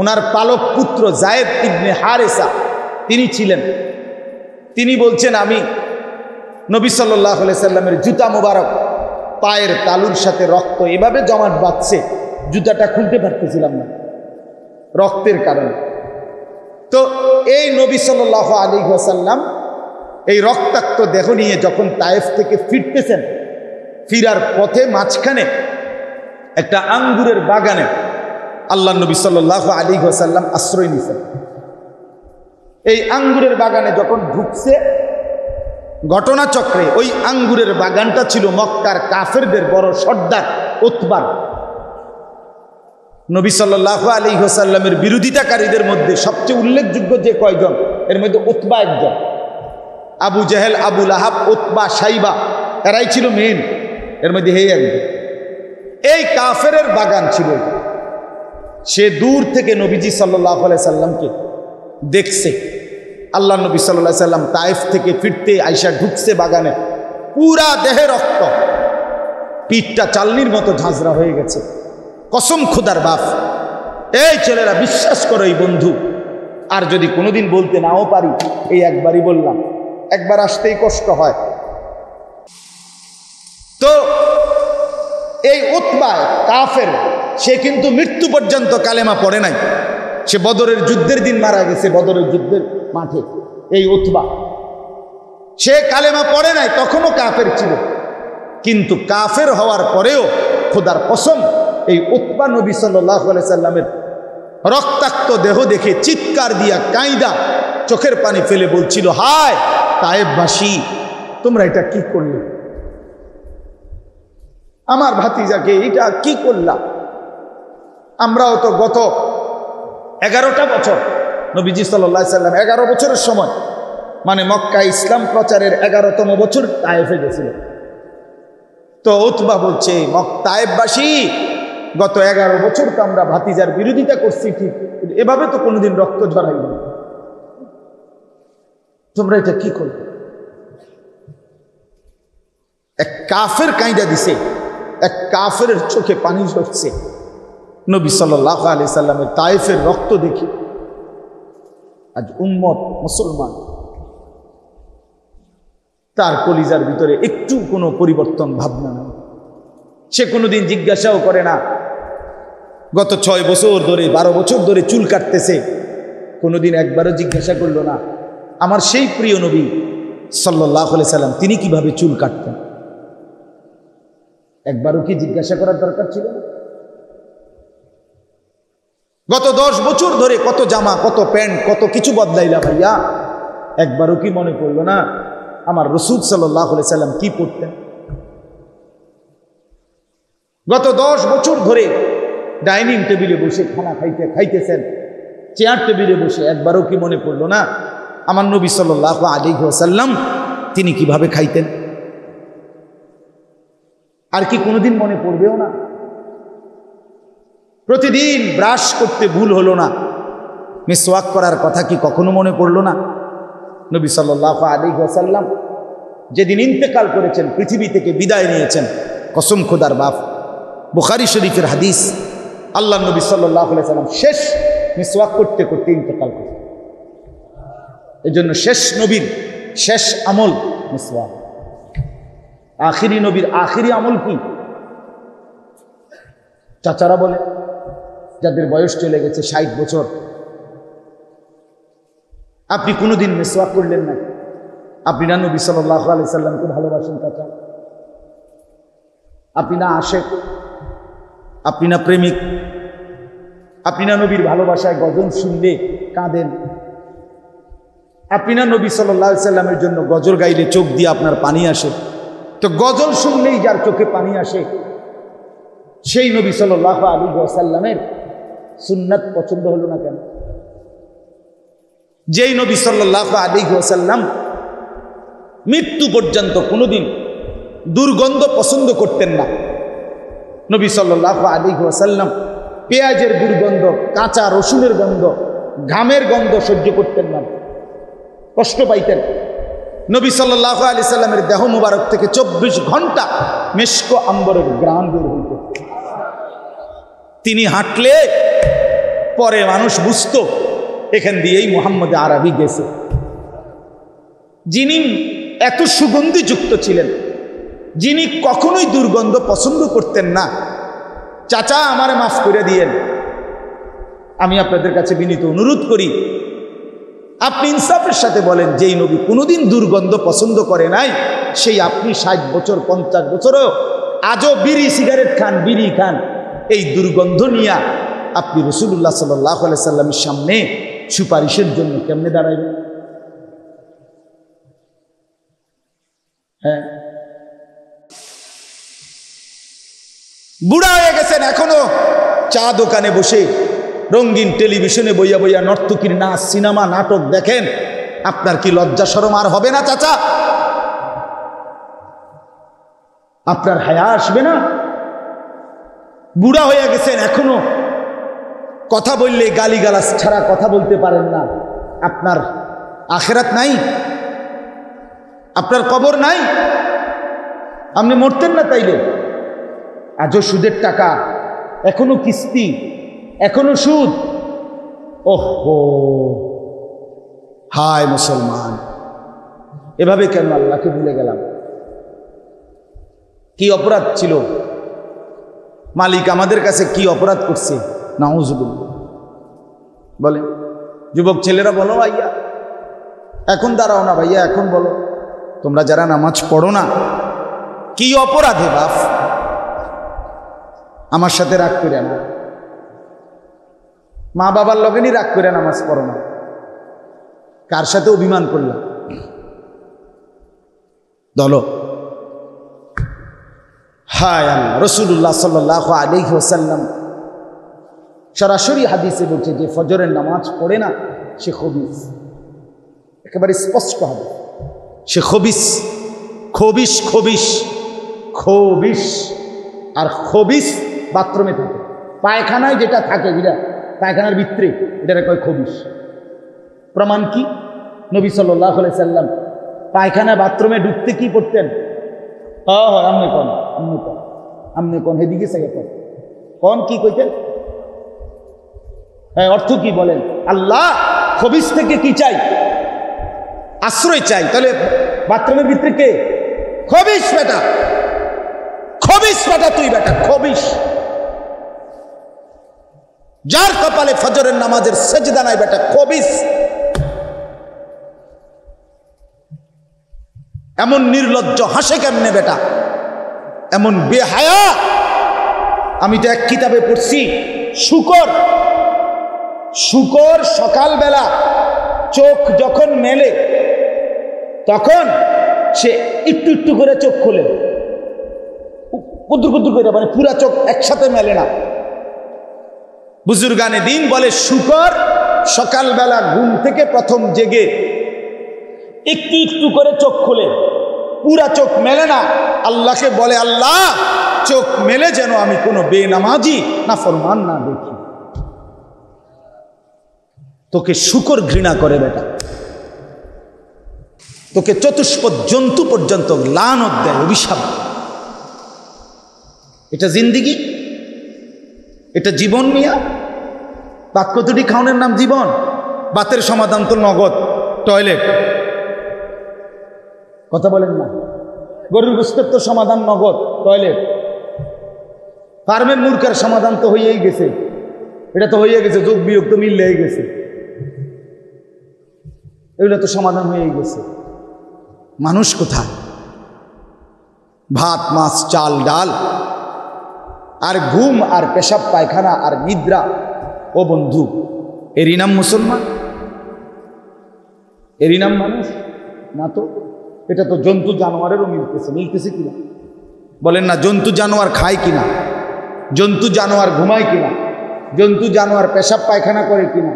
ওনার পালক পুত্র যায়েদ ইবনে হারেসা তিনি ছিলেন। তিনি বলছেন, আমি নবী সাল্লাল্লাহু আলাইহি ওয়াসাল্লামের জুতা মোবারক পায়ের তালুর সাথে রক্ত এভাবে জমাট বাঁধছে, জুতাটা খুলতে পারতেছিলাম না রক্তের কারণে। তো এই নবী সাল্লাল্লাহু আলাইহি ওয়াসাল্লাম এই রক্তাক্ত দেহ নিয়ে যখন তায়েফ থেকে ফিরতেছেন, ফিরার পথে মাঝখানে একটা আঙ্গুরের বাগানে আল্লাহ নবী সাল্লাল্লাহু আলাইহি ওয়াসাল্লাম আশ্রয় নিছেন। এই আঙ্গুরের বাগানে যখন ঢুকছে, ঘটনাচক্রে ওই আঙ্গুরের বাগানটা ছিল মক্কার কাফেরদের বড় সর্দার উতবার। নবী সাল্লাল্লাহু আলাইহি ওয়াসাল্লামের বিরোধিতাকারীদের মধ্যে সবচেয়ে উল্লেখযোগ্য যে কয়জন, এর মধ্যে উতবা একজন, আবু জেহেল, আবু লাহাব, উতবা, সাইবা, এরাই ছিল মেন, এর মধ্যে হেই একজন। এই কাফেরের বাগান ছিল, সে দূর থেকে নবীজি সাল্লাল্লাহু আলাইহি সাল্লামকে দেখছে। আল্লাহ নবী সাল্লাল্লাহু আলাইহি সাল্লাম তায়েফ থেকে ফিরতে আইসা ঢুকছে বাগানে, পুরা দেহে রক্ত, পিঠটা চালনির মতো ঝাঁঝরা হয়ে গেছে। কসম খোদার বাপ, এই ছেলেরা বিশ্বাস করো এই বন্ধু, আর যদি কোনোদিন বলতে নাও পারি, এই একবারই বললাম, একবার আসতেই কষ্ট হয়। তো এই উতবা কাফের, সে কিন্তু মৃত্যু পর্যন্ত কালেমা পড়ে নাই, সে বদরের যুদ্ধের দিন মারা গেছে, বদরের যুদ্ধের মাঠে। এই উতবা সে কালেমা পড়ে নাই, তখনও কাফের ছিল, কিন্তু কাফের হওয়ার পরেও খোদার কসম এই উতবা নবী সাল্লাল্লাহু আলাইহি সাল্লামের রক্তাক্ত দেহ দেখে চিৎকার দিয়া কাঁইদা চোখের পানি ফেলে বলছিল, হায় তায়েফবাসী, তোমরা এটা কি করলে? আমার ভাতিজাকে এটা কি করলাম? আমরাও তো গত 11টা বছর, নবীজি সাল্লাল্লাহু আলাইহি সাল্লাম 11 বছরের সময়, মানে মক্কা ইসলাম প্রচারের 11তম বছর তায়েফে গেছিল। তো উতবা বলছে, তায়েফবাসী, গত 11 বছর তো আমরা ভাতিজার বিরোধিতা করছি ঠিক, এভাবে তো কোনোদিন রক্ত ঝরাইনি, তোমরা এটা কি করবে? এক কাফের কাঁইদা দিছে, এক কাফের চোখে পানি ঝরছে। নবী সাল্লাল্লাহু আলাইহি সাল্লামের তায়েফের রক্ত দেখে আজ উম্মত মুসলমান, তার কলিজার ভিতরে একটু কোনো পরিবর্তন ভাবনা নেই। সে কোনোদিন জিজ্ঞাসাও করে না, গত 6 বছর ধরে 12 বছর ধরে চুল কাটতেছে, কোনোদিন একবারও জিজ্ঞাসা করলো না আমার সেই প্রিয় নবী সাল্লাল্লাহু আলাইহি সাল্লাম তিনি কিভাবে চুল কাটতেন। একবারও কি জিজ্ঞাসা করার দরকার ছিল না? গত 10 বছর ধরে কত জামা, কত প্যান্ট, কত কিছু বদলাইলা ভাইয়া, একবারও কি মনে পড়লো না আমার রাসূল সাল্লাল্লাহু আলাইহি সাল্লাম কি পড়তেন? গত 10 বছর ধরে ডাইনিং টেবিলে বসে খানা খাইতেছেন, চেয়ার টেবিলে বসে একবারও কি মনে পড়লো না আমার নবী সাল্লাল্লাহু আলাইহি ওয়াসাল্লাম তিনি কিভাবে খাইতেন? আর কি কোনোদিন মনে পড়বেও না? প্রতিদিন ব্রাশ করতে ভুল হলো না, মিসওয়াক করার কথা কি কখনো মনে পড়লো না? নবী সাল্লাল্লাহু আলাইহি ওয়াসাল্লাম যেদিন ইন্তেকাল করেছেন, পৃথিবী থেকে বিদায় নিয়েছেন, কসম খোদার বাপ, বুখারী শরীফের হাদিস, আল্লাহ নবী সাল্লাল্লাহু আলাইহি ওয়াসাল্লাম শেষ মিসওয়াক করতে করতে ইন্তেকাল করেন। এজন্য শেষ নবীর শেষ আমল মিসওয়াক। আখিরি নবীর আখিরি আমল কি? চাচারা বলে, যাদের বয়স চলে গেছে 60 বছর, আপনি কোনোদিন মিসওয়াক করলেন না? আপনি না নবী সাল্লাল্লাহু আলাইহি সাল্লামকে ভালোবাসেন চাচা? আপনি না আশেক? আপনি না প্রেমিক? আপনি না নবীর ভালোবাসায় গজল শুনলে কাঁদেন? আপনি না নবী সাল্লাল্লাহু আলাইহি সাল্লামের জন্য গজল গাইলে চোখ দিয়ে আপনার পানি আসে? তো গজল শুনলেই যার চোখে পানি আসে, সেই নবী সাল্লাল্লাহু আলাইহি ওয়াসাল্লামের সুন্নাত পছন্দ হলো না কেন? যেই নবী সাল্লাল্লাহু আলাইহি ওয়াসাল্লাম মৃত্যু পর্যন্ত কোনোদিন দুর্গন্ধ পছন্দ করতেন না, নবী সাল্লাল্লাহু আলাইহি ওয়াসাল্লাম পেঁয়াজের দুর্গন্ধ, কাঁচা রসুনের গন্ধ, ঘামের গন্ধ সহ্য করতেন না, কষ্ট পাইতেন। নবী সাল্লাল্লাহু আলাইহি সাল্লামের দেহ মুবারক থেকে 24 ঘন্টা মেশক আম্বরের ঘ্রাণ বের হইত। তিনি হাঁটলে পরে মানুষ বুঝতো এখান দিয়েই মুহাম্মদ আরবি গেছে। যিনি এত সুগন্ধিযুক্ত ছিলেন, যিনি কখনোই দুর্গন্ধ পছন্দ করতেন না, চাচা আমারে মাফ করে দিয়েন, আমি আপনাদের কাছে বিনীত অনুরোধ করি, আপনি ইনসাফের সাথে বলেন, যেই নবী কোনোদিন দুর্গন্ধ পছন্দ করে নাই, সেই আপনি 60 বছর 50 বছরও আজও বিড়ি সিগারেট খান, বিড়ি খান, এই দুর্গন্ধ নিয়ে আপনি রাসূলুল্লাহ সাল্লাল্লাহু আলাইহি সাল্লামের সামনে সুপারিশের জন্য কেমনে দাঁড়াইবেন? হ্যাঁ, বুড়া হয়ে গেছেন, এখনো চা দোকানে বসে রঙিন টেলিভিশনে বইয়া বইয়া নর্তকীর নাচ, সিনেমা, নাটক দেখেন। আপনার কি লজ্জা শরম আর হবে না চাচা? আপনার হায়া আসবে না? বুড়া হয়ে গেছেন, এখনো কথা বললে গালিগালাজ ছাড়া কথা বলতে পারেন না। আপনার আখিরাত নাই? আপনার কবর নাই? আপনি মরতেন না তাইলে? আজও সুদের টাকা, এখনো কিস্তি, এখনো সুদ। ওহো, হায় মুসলমান, এভাবে কেন আল্লাহকে ভুলে গেলাম? কি অপরাধ ছিল? মালিক আমাদের কাছে কি অপরাধ করছে? নাউজুবিল্লাহ। বলে যুবক ছেলেরা, বলো ভাইয়া, এখন দাঁড়াও না ভাইয়া, এখন বলো, তোমরা যারা নামাজ পড়ো না, কি অপরাধে বাপ? আমার সাথে রাগ করে না, মা বাবার লগেনই রাগ করে নামাজ পড়ো না, কার সাথে অভিমান করলাম? দলো, হায় আল্লাহ। রাসূলুল্লাহ সাল্লাল্লাহু আলাইহি ওয়াসাল্লাম সরাসরি হাদিসে বলছে, যে ফজরের নামাজ পড়ে না সে খবিস। একেবারে স্পষ্ট হবে, সে খবিস। খবিস খবিস খবিস। আর খবিস বাথরুমে থাকে, পায়খানায় যেটা থাকে, যেটা পায়খানার ভিতরে, এটাকে কয় খবিস। প্রমাণ কি? নবী সাল্লাল্লাহু আলাইহি সাল্লাম পায়খানা বাথরুমে ঢুকতে কি করতেন? আমনে কোন, আমনে কোন, আমনে কোন, হেদিকে সাইয়া কোন, কোন কি কইতেন? হ্যাঁ, অর্থ কি বলেন? আল্লাহ খবিস থেকে কি চাই? আশ্রয় চাই। তাহলে বাথরুমের ভিতরে কে? খবিস বেটা, খবিস বেটা, তুই বেটা খবিস। যার কপালে ফজরের নামাজের সেজদা নাই বেটা খবিস। এমন নির্লজ্জ হাসে কেমনে বেটা, এমন বেহায়া। আমি তো এক কিতাবে পড়ছি, শুকর, শুকর সকালবেলা চোখ যখন মেলে তখন সে একটু একটু করে চোখ খোলে, কুদ্দুর কুদ্দুর করে, মানে পুরা চোখ একসাথে মেলে না। বুজুর্গানে দিন বলে শুকর সকালবেলা ঘুম থেকে প্রথম জেগে একটু একটু করে চোখ খোলে, পুরা চোখ মেলে না, আল্লাহকে বলে আল্লাহ চোখ মেলে যেন আমি কোনো বেনামাজি না ফরমান না দেখি। তোকে শুকর ঘৃণা করে বেটা, তোকে চতুষ্পদ জন্তু পর্যন্ত লানত দেয়, অভিশাপ। এটা জিন্দিগি, এটা জীবন মিয়া। ভাত কতটি খাওয়ানোর নাম জীবন? বাতের সমাধান তো নগদ, টয়লেট। কথা বলেন না। গরুর গোস্তের তো সমাধান নগদ, টয়লেট। ফার্মের মূর্খের সমাধান তো হয়েই গেছে, এটা তো হয়ে গেছে, যোগ বিয়োগ তো মিললেই গেছে, এগুলো তো সমাধান হয়েই গেছে। মানুষ কোথায়? ভাত মাছ চাল ডাল আর ঘুম আর পেশাব পায়খানা আর নিদ্রা। ও বন্ধু, এরই নাম মুসলমান? এরই নাম মানুষ? না তো, এটা তো জন্তু জানোয়ারেরও মিলতেছে। মিলতেছে কিনা বলেন না? জন্তু জানোয়ার খায় কিনা? জন্তু জানোয়ার ঘুমায় কিনা? জন্তু জানোয়ার পেশাব পায়খানা করে কিনা?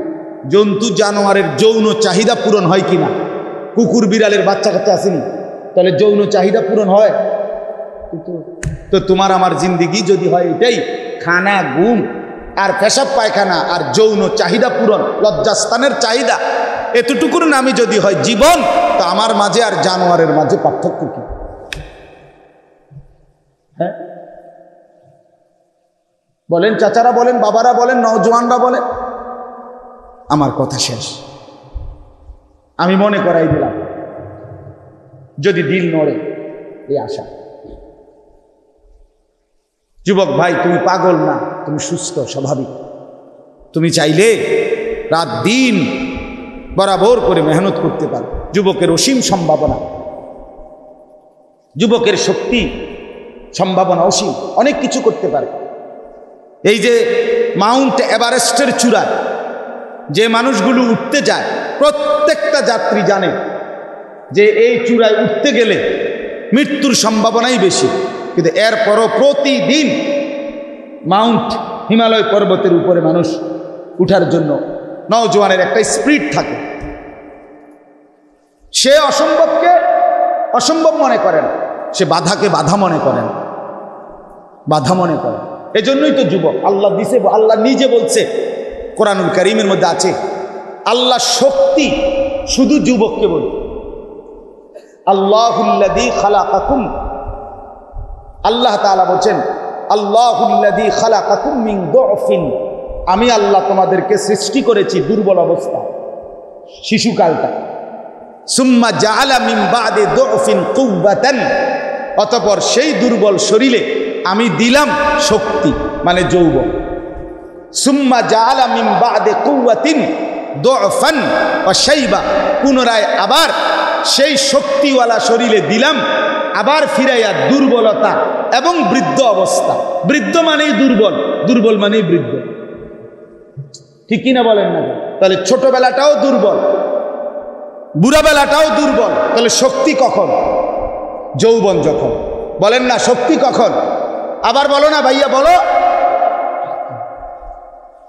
জন্তু জানোয়ারের যৌন চাহিদা পূরণ হয় কিনা? কুকুর বিড়ালের বাচ্চা কাচ্চা আসেনি, তাহলে যৌন চাহিদা পূরণ হয়? তো তোমার আমার জিন্দিগি যদি হয় এটাই, খানা ঘুম আর পেশাব পায়খানা আর যৌন চাহিদা পূরণ, লজ্জাস্থানের চাহিদা, এতটুকুর নামই যদি হয় জীবন, তো আমার মাঝে আর জানোয়ারের মাঝে পার্থক্য কি? হ্যাঁ বলেন, চাচারা বলেন, বাবারা বলেন, নওজোয়ানরা বলেন। আমার কথা শেষ। আমি মনে করাই দিলাম, যদি দিল নড়ে এই আশা। যুবক ভাই, তুমি পাগল না, তুমি সুস্থ স্বাভাবিক। তুমি চাইলে রাত দিন বরাবর করে মেহনত করতে পারো। যুবকের অসীম সম্ভাবনা, যুবকের শক্তি সম্ভাবনা অসীম, অনেক কিছু করতে পারে। এই যে মাউন্ট এভারেস্টের চূড়ায় যে মানুষগুলো উঠতে যায়, প্রত্যেকটা যাত্রী জানে যে এই চূড়ায় উঠতে গেলে মৃত্যুর সম্ভাবনাই বেশি, কিন্তু এরপরও প্রতিদিন মাউন্ট হিমালয় পর্বতের উপরে মানুষ উঠার জন্য নওজোয়ানের একটা স্পিরিট থাকে। সে অসম্ভবকে অসম্ভব মনে করেন, সে বাধাকে বাধা মনে করেন, বাধা মনে করেন। এজন্যই তো যুবক আল্লাহ দিছে। আল্লাহ নিজে বলছে কোরআনুল কারীমের মধ্যে আছে, আল্লাহ শক্তি শুধু যুবককে বলে। আল্লাহুল্লাযী খালাকাকুম, আল্লাহ তাআলা বলেন আল্লাহুল্লাযী খালাকাকুম মিন দুফিন, আমি আল্লাহ তোমাদেরকে সৃষ্টি করেছি দুর্বল অবস্থা, শিশুকালটা। সুম্মা জাআলা মিন বাদি দুফিন কুওয়াতান, অতঃপর সেই দুর্বল শরীরে আমি দিলাম শক্তি, মানে যৌবন। সুম্মা জাআলা মিন বাদি কুওয়াতিন দুফান ওয়া শাইবা, পুনরায় আবার সেই শক্তিওয়ালা শরীরে দিলাম আবার ফিরাইয়া দুর্বলতা এবং বৃদ্ধ অবস্থা। বৃদ্ধ মানেই দুর্বল, দুর্বল মানেই বৃদ্ধ, ঠিক কিনা বলেন না? তাহলে ছোটবেলাটাও দুর্বল, বুড়াবেলাটাও দুর্বল, তাহলে শক্তি কখন? যৌবন যখন। বলেন না শক্তি কখন? আবার বলো না ভাইয়া, বলো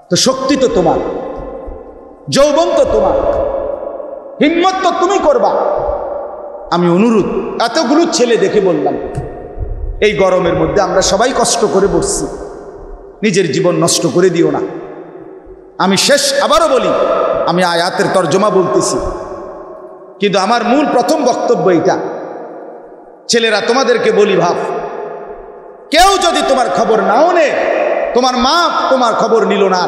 তো। শক্তি তো তোমার, যৌবন তো তোমার, হিম্মত তো তুমি করবা। আমি অনুরোধ, এতগুলো ছেলে দেখে বললাম, এই গরমের মধ্যে আমরা সবাই কষ্ট করে বসছি, নিজের জীবন নষ্ট করে দিও না। আমি শেষ আবারও বলি, আমি আয়াতের তর্জমা বলতেছি, কিন্তু আমার মূল প্রথম বক্তব্য এটা। ছেলেরা, তোমাদেরকে বলি, ভাব, কেউ যদি তোমার খবর নাও নেয়, তোমার মা তোমার খবর নিল না,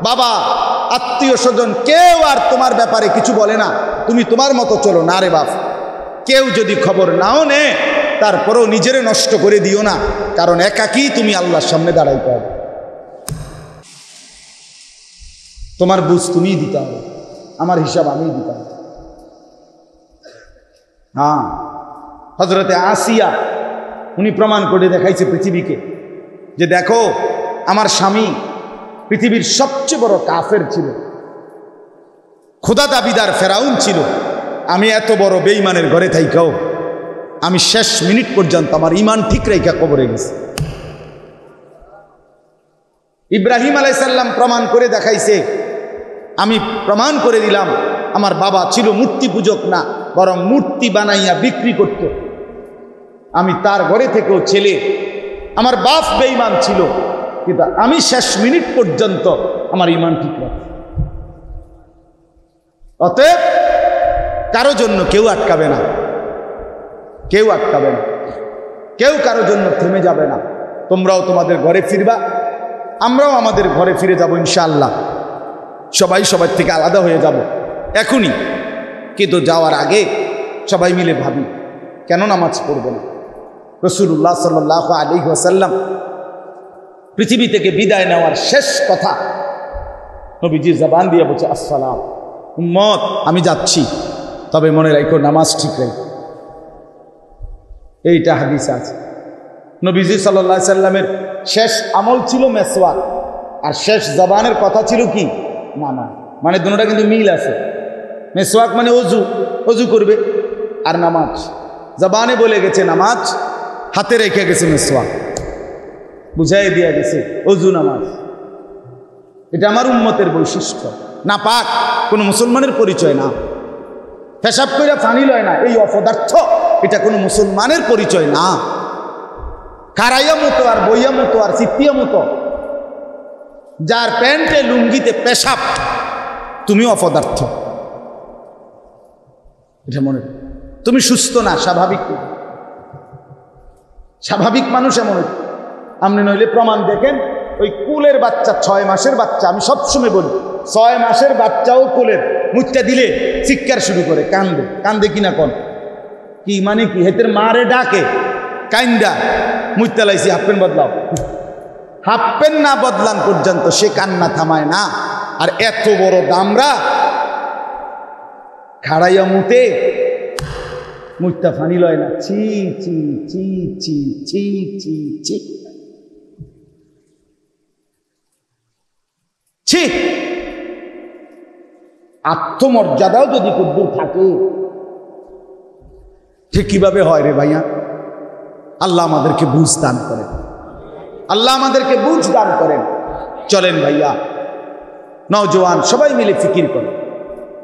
বাবা আত্মীয় স্বজন কেউ আর তোমার ব্যাপারে কিছু বলে না, তুমি তোমার মতো চলো না রে বাপ। কেউ যদি খবর নাও নেয়, তারপরেও নিজেরে নষ্ট করে দিও না, কারণ একাকী তুমি আল্লাহর সামনে দাঁড়াইতে হবে। তোমার বুঝ তুমিই দিতে হবে, আমার হিসাব আমিই দিতে হবে। হ্যাঁ, হযরতে আসিয়া উনি প্রমাণ করে দেখাইছে পৃথিবীকে যে দেখো, আমার স্বামী পৃথিবীর সবচেয়ে বড় কাফের ছিল, খোদা দাবিদার ফেরাউন ছিল, আমি এত বড় বেঈমানের ঘরে থাইকাও আমি শেষ মিনিট পর্যন্ত আমার ঈমান ঠিক রেখা কবরে গেছি। ইব্রাহিম আলাইহিস সালাম প্রমাণ করে দেখাইছে, আমি প্রমাণ করে দিলাম আমার বাবা ছিল মূর্তি পূজক না, বরং মূর্তি বানাইয়া বিক্রি করত। আমি তার ঘরে থেকেও ছেলে। আমার বাপ বেঈমান ছিল, কিন্তু আমি শেষ মিনিট পর্যন্ত আমার ঈমান ঠিক রাখি। অতএব কারো জন্য কেউ আটকাবে না, কেউ আটকাবে না, কেউ কারো জন্য থেমে যাবে না। তোমরাও তোমাদের ঘরে ফিরবা, আমরাও আমাদের ঘরে ফিরে যাব ইনশাআল্লাহ। সবাই সবার থেকে আলাদা হয়ে যাব এখনই, কিন্তু যাওয়ার আগে সবাই মিলে ভাবি কেন নামাজ পড়ব না। রাসূলুল্লাহ সাল্লাল্লাহু আলাইহি ওয়াসাল্লাম পৃথিবী থেকে বিদায় নেওয়ার শেষ কথা নবীজির জবান দিয়ে বলছে, আসসালাম উম্মত, আমি যাচ্ছি, তবে মনে রাখো নামাজ ঠিক রাখো। এইটা হাদিস আছে। নবীজি সাল্লাল্লাহু আলাইহি সাল্লামের শেষ আমল ছিল মেসওয়াক, আর শেষ জবানের কথা ছিল কি? নামাজ। মানে দুটোটা কিন্তু মিল আছে। মেসওয়াক মানে অজু, অজু করবে, আর নামাজ জবানে বলে গেছে নামাজ, হাতে রেখে গেছে মেসওয়াক, বুঝাই দিয়া গেছে অজু নামাজ। এটা আমার উম্মতের বৈশিষ্ট্য। না পাক কোনো মুসলমানের পরিচয় না। পেশাব কইরা পানি লয় না, এই অপদার্থ, এটা কোনো মুসলমানের পরিচয় না। খারাইয়া মতো আর বইয়া মতো আর চিত্তিয়া মতো, যার প্যান্টে লুঙ্গিতে পেশাব, তুমি অপদার্থ। এটা মনে, তুমি সুস্থ না, স্বাভাবিক না। স্বাভাবিক মানুষ এমন। আপনি নইলে প্রমাণ দেখেন, ওই কুলের বাচ্চা, 6 মাসের বাচ্চা, আমি সবসময় বলি 6 মাসের বাচ্চাও কুলের মুখটা দিলে চিৎকার শুরু করে, কান্দে। কান্দে কিনা কোন কি মানে কি? হেতের মারে ডাকে, কাইন্দা মুইতা লাইছি হাফ প্যান্ট বদলাও, হাফ প্যান্ট না বদলান পর্যন্ত সে কান্না থামায় না। আর এত বড় দামরা খাড়াইয়া মুতে মুইতা ফানি লয় না। ছি ছি ছি ছি ছি ছি ছি ছি। আত্মমর্যাদাও যদি কুদ্দুর থাকে, ঠিক কিভাবে হয় রে ভাইয়া? আল্লাহ আমাদেরকে বুঝ দান করেন, আল্লাহ আমাদেরকে বুঝ দান করেন। চলেন ভাইয়া, নওজোয়ান সবাই মিলে ফিকির করেন।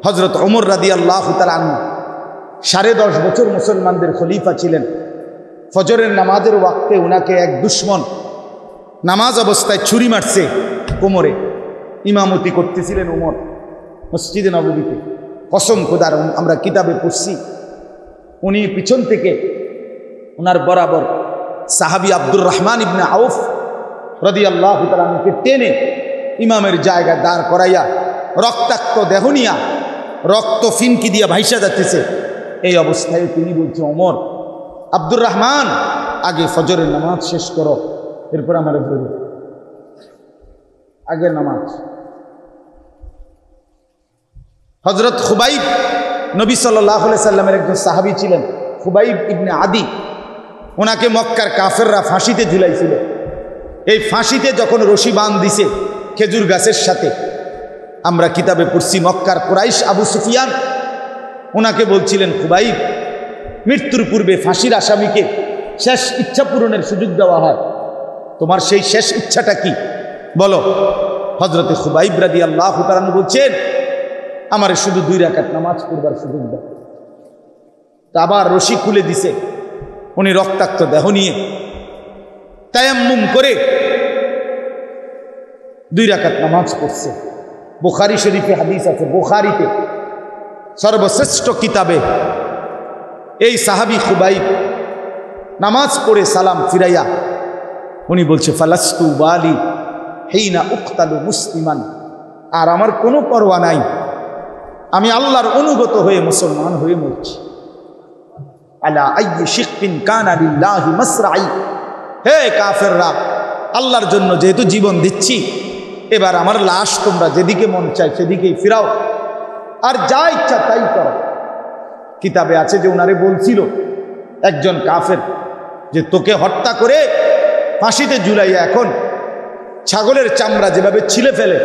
হযরত ওমর রাদিয়াল্লাহু তাআলা আনহু 10.5 বছর মুসলমানদের খলিফা ছিলেন। ফজরের নামাজের ওয়াক্তে উনাকে এক দুশ্মন নামাজ অবস্থায় ছুরি মারছে কোমরে। ইমামতি করতেছিলেন ওমর মসজিদে নববীতে। কসম খোদার, আমরা কিতাবে পড়ছি, উনি পিছন থেকে ওনার বরাবর সাহাবী আব্দুর রহমান ইবনে আউফ রাদিয়াল্লাহু তাআলা আনহুকে টেনে ইমামের জায়গায় দাঁড় করাইয়া রক্তাক্ত দেহ নিয়া রক্ত ফিনকি দিয়া ভাইসা যাচ্ছে। এই অবস্থায় তিনি বলছে, ওমর, আব্দুর রহমান, আগে ফজরের নামাজ শেষ করো, এরপর আমার ধরো, আগে নামাজ। হযরত খুবাইব, নবী সাল্লাল্লাহু আলাইহি সাল্লামের একজন সাহাবী ছিলেন, খুবাইব ইবনে আদি। ওনাকে মক্কার কাফেররা ফাঁসিতে ঝুলাইছিল। এই ফাঁসিতে যখন রশি বাঁধ দিছে খেজুর গাছের সাথে, আমরা কিতাবে পড়ছি মক্কার কুরাইশ আবু সুফিয়ান ওনাকে বলছিলেন, খুবাইব, মৃত্যুর পূর্বে ফাঁসির আসামিকে শেষ ইচ্ছা পূরণের সুযোগ দেওয়া হয়, তোমার সেই শেষ ইচ্ছাটা কি বলো। হযরতে খুবাইব রাদিয়াল্লাহু তাআলা বলছেন, আমারে শুধু 2 রাকাত নামাজ পড়বার সুযোগ দাও। তা আবার রশি খুলে দিছে। উনি রক্তাক্ত দেহ নিয়ে তায়াম্মুম করে 2 রাকাত নামাজ পড়ছে। বুখারী শরীফে হাদিস আছে, বুখারীতে সর্বশ্রেষ্ঠ কিতাবে এই সাহাবী খুবাইব নামাজ পড়ে সালাম ফিরাইয়া উনি বলছে, ফালাস্তু বালি হিনা উক্তালু মুসলিমান, আর আমার কোনো পরোয়া নাই, আমি আল্লাহর অনুগত হয়ে মুসলমান হয়ে মরছি। আলা আইয়ি শিক্কিন কানা লিল্লাহি মাসরাই, হে কাফেররা, আল্লাহর জন্য যেহেতু জীবন দিচ্ছি, এবার আমার লাশ তোমরা যেদিকে মন চায় সেদিকেই ফিরাও, আর যা ইচ্ছা তাই করো। কিতাবে আছে যে ওনারে বলছিল একজন কাফের যে, তোকে হত্যা করে ফাঁসিতে ঝুলাইয়া এখন ছাগলের চামড়া যেভাবে ছিলে ফেলে,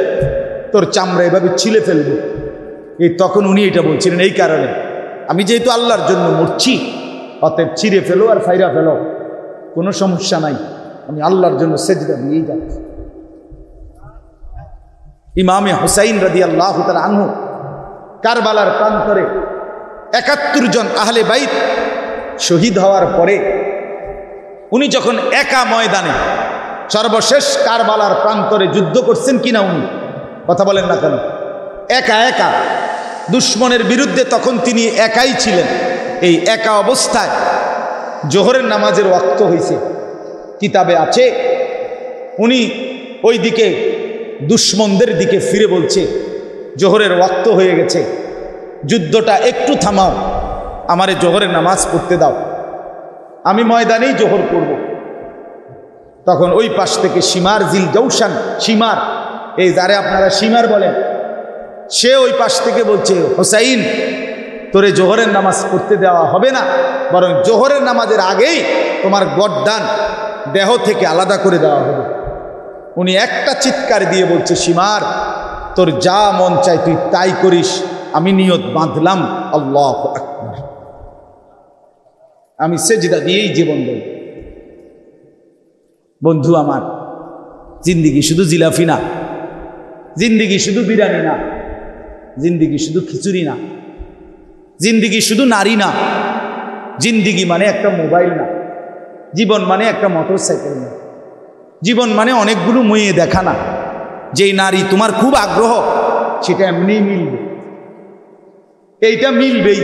তোর চামড়া এভাবে ছিলে ফেলবে। এই তখন উনি এটা বলছিলেন, এই কারণে আমি যেহেতু আল্লাহর জন্য মরছি, অতএব ছিঁড়ে ফেলো আর ফাইরা ফেলো, কোনো সমস্যা নাই, আমি আল্লাহর জন্য সেজদা দিয়েই যাচ্ছি। ইমামে হুসাইন রাদিয়াল্লাহু তাআলা আনহু কারবালার প্রান্তরে ৭১ জন আহলে বাইত শহীদ হওয়ার পরে উনি যখন একা ময়দানে সর্বশেষ কারবালার প্রান্তরে যুদ্ধ করছেন কিনা, উনি কথা বলেন না কেন, একা একা দুশ্মনের বিরুদ্ধে তখন তিনি একাই ছিলেন। এই একা অবস্থায় জোহরের নামাজের ওয়াক্ত হয়েছে, কিতাবে আছে উনি ওই দিকে দুশ্মনদের দিকে ফিরে বলছে, জোহরের ওয়াক্ত হয়ে গেছে, যুদ্ধটা একটু থামাও, আমারে জোহরের নামাজ পড়তে দাও, আমি ময়দানেই জোহর করব। তখন ওই পাশ থেকে সীমার জিল জৌসান, সীমার এই যারে আপনারা সীমার বলেন, সে ওই পাশ থেকে বলছে, হোসাইন তোরে জোহরের নামাজ পড়তে দেওয়া হবে না, বরং জোহরের নামাজের আগেই তোমার গর্দান দেহ থেকে আলাদা করে দেওয়া হবে। উনি একটা চিৎকার দিয়ে বলছে, সীমার তোর যা মন চাই তুই তাই করিস, আমি নিয়ত বাঁধলাম আল্লাহু আকবার, আমি সেজদা দিয়েই জীবন দেব। বন্ধু আমার, জিন্দিগি শুধু জিলাফি না, জিন্দিগি শুধু বিরিয়ানি না, জিন্দিগি শুধু খিচুড়ি না, জিন্দিগি শুধু নারী না, জিন্দিগি মানে একটা মোবাইল না, জীবন মানে একটা মোটর সাইকেল না, জীবন মানে অনেকগুলো মেয়ে দেখা না। যেই নারী তোমার খুব আগ্রহ সেটা এমনি মিলবে, এইটা মিলবেই।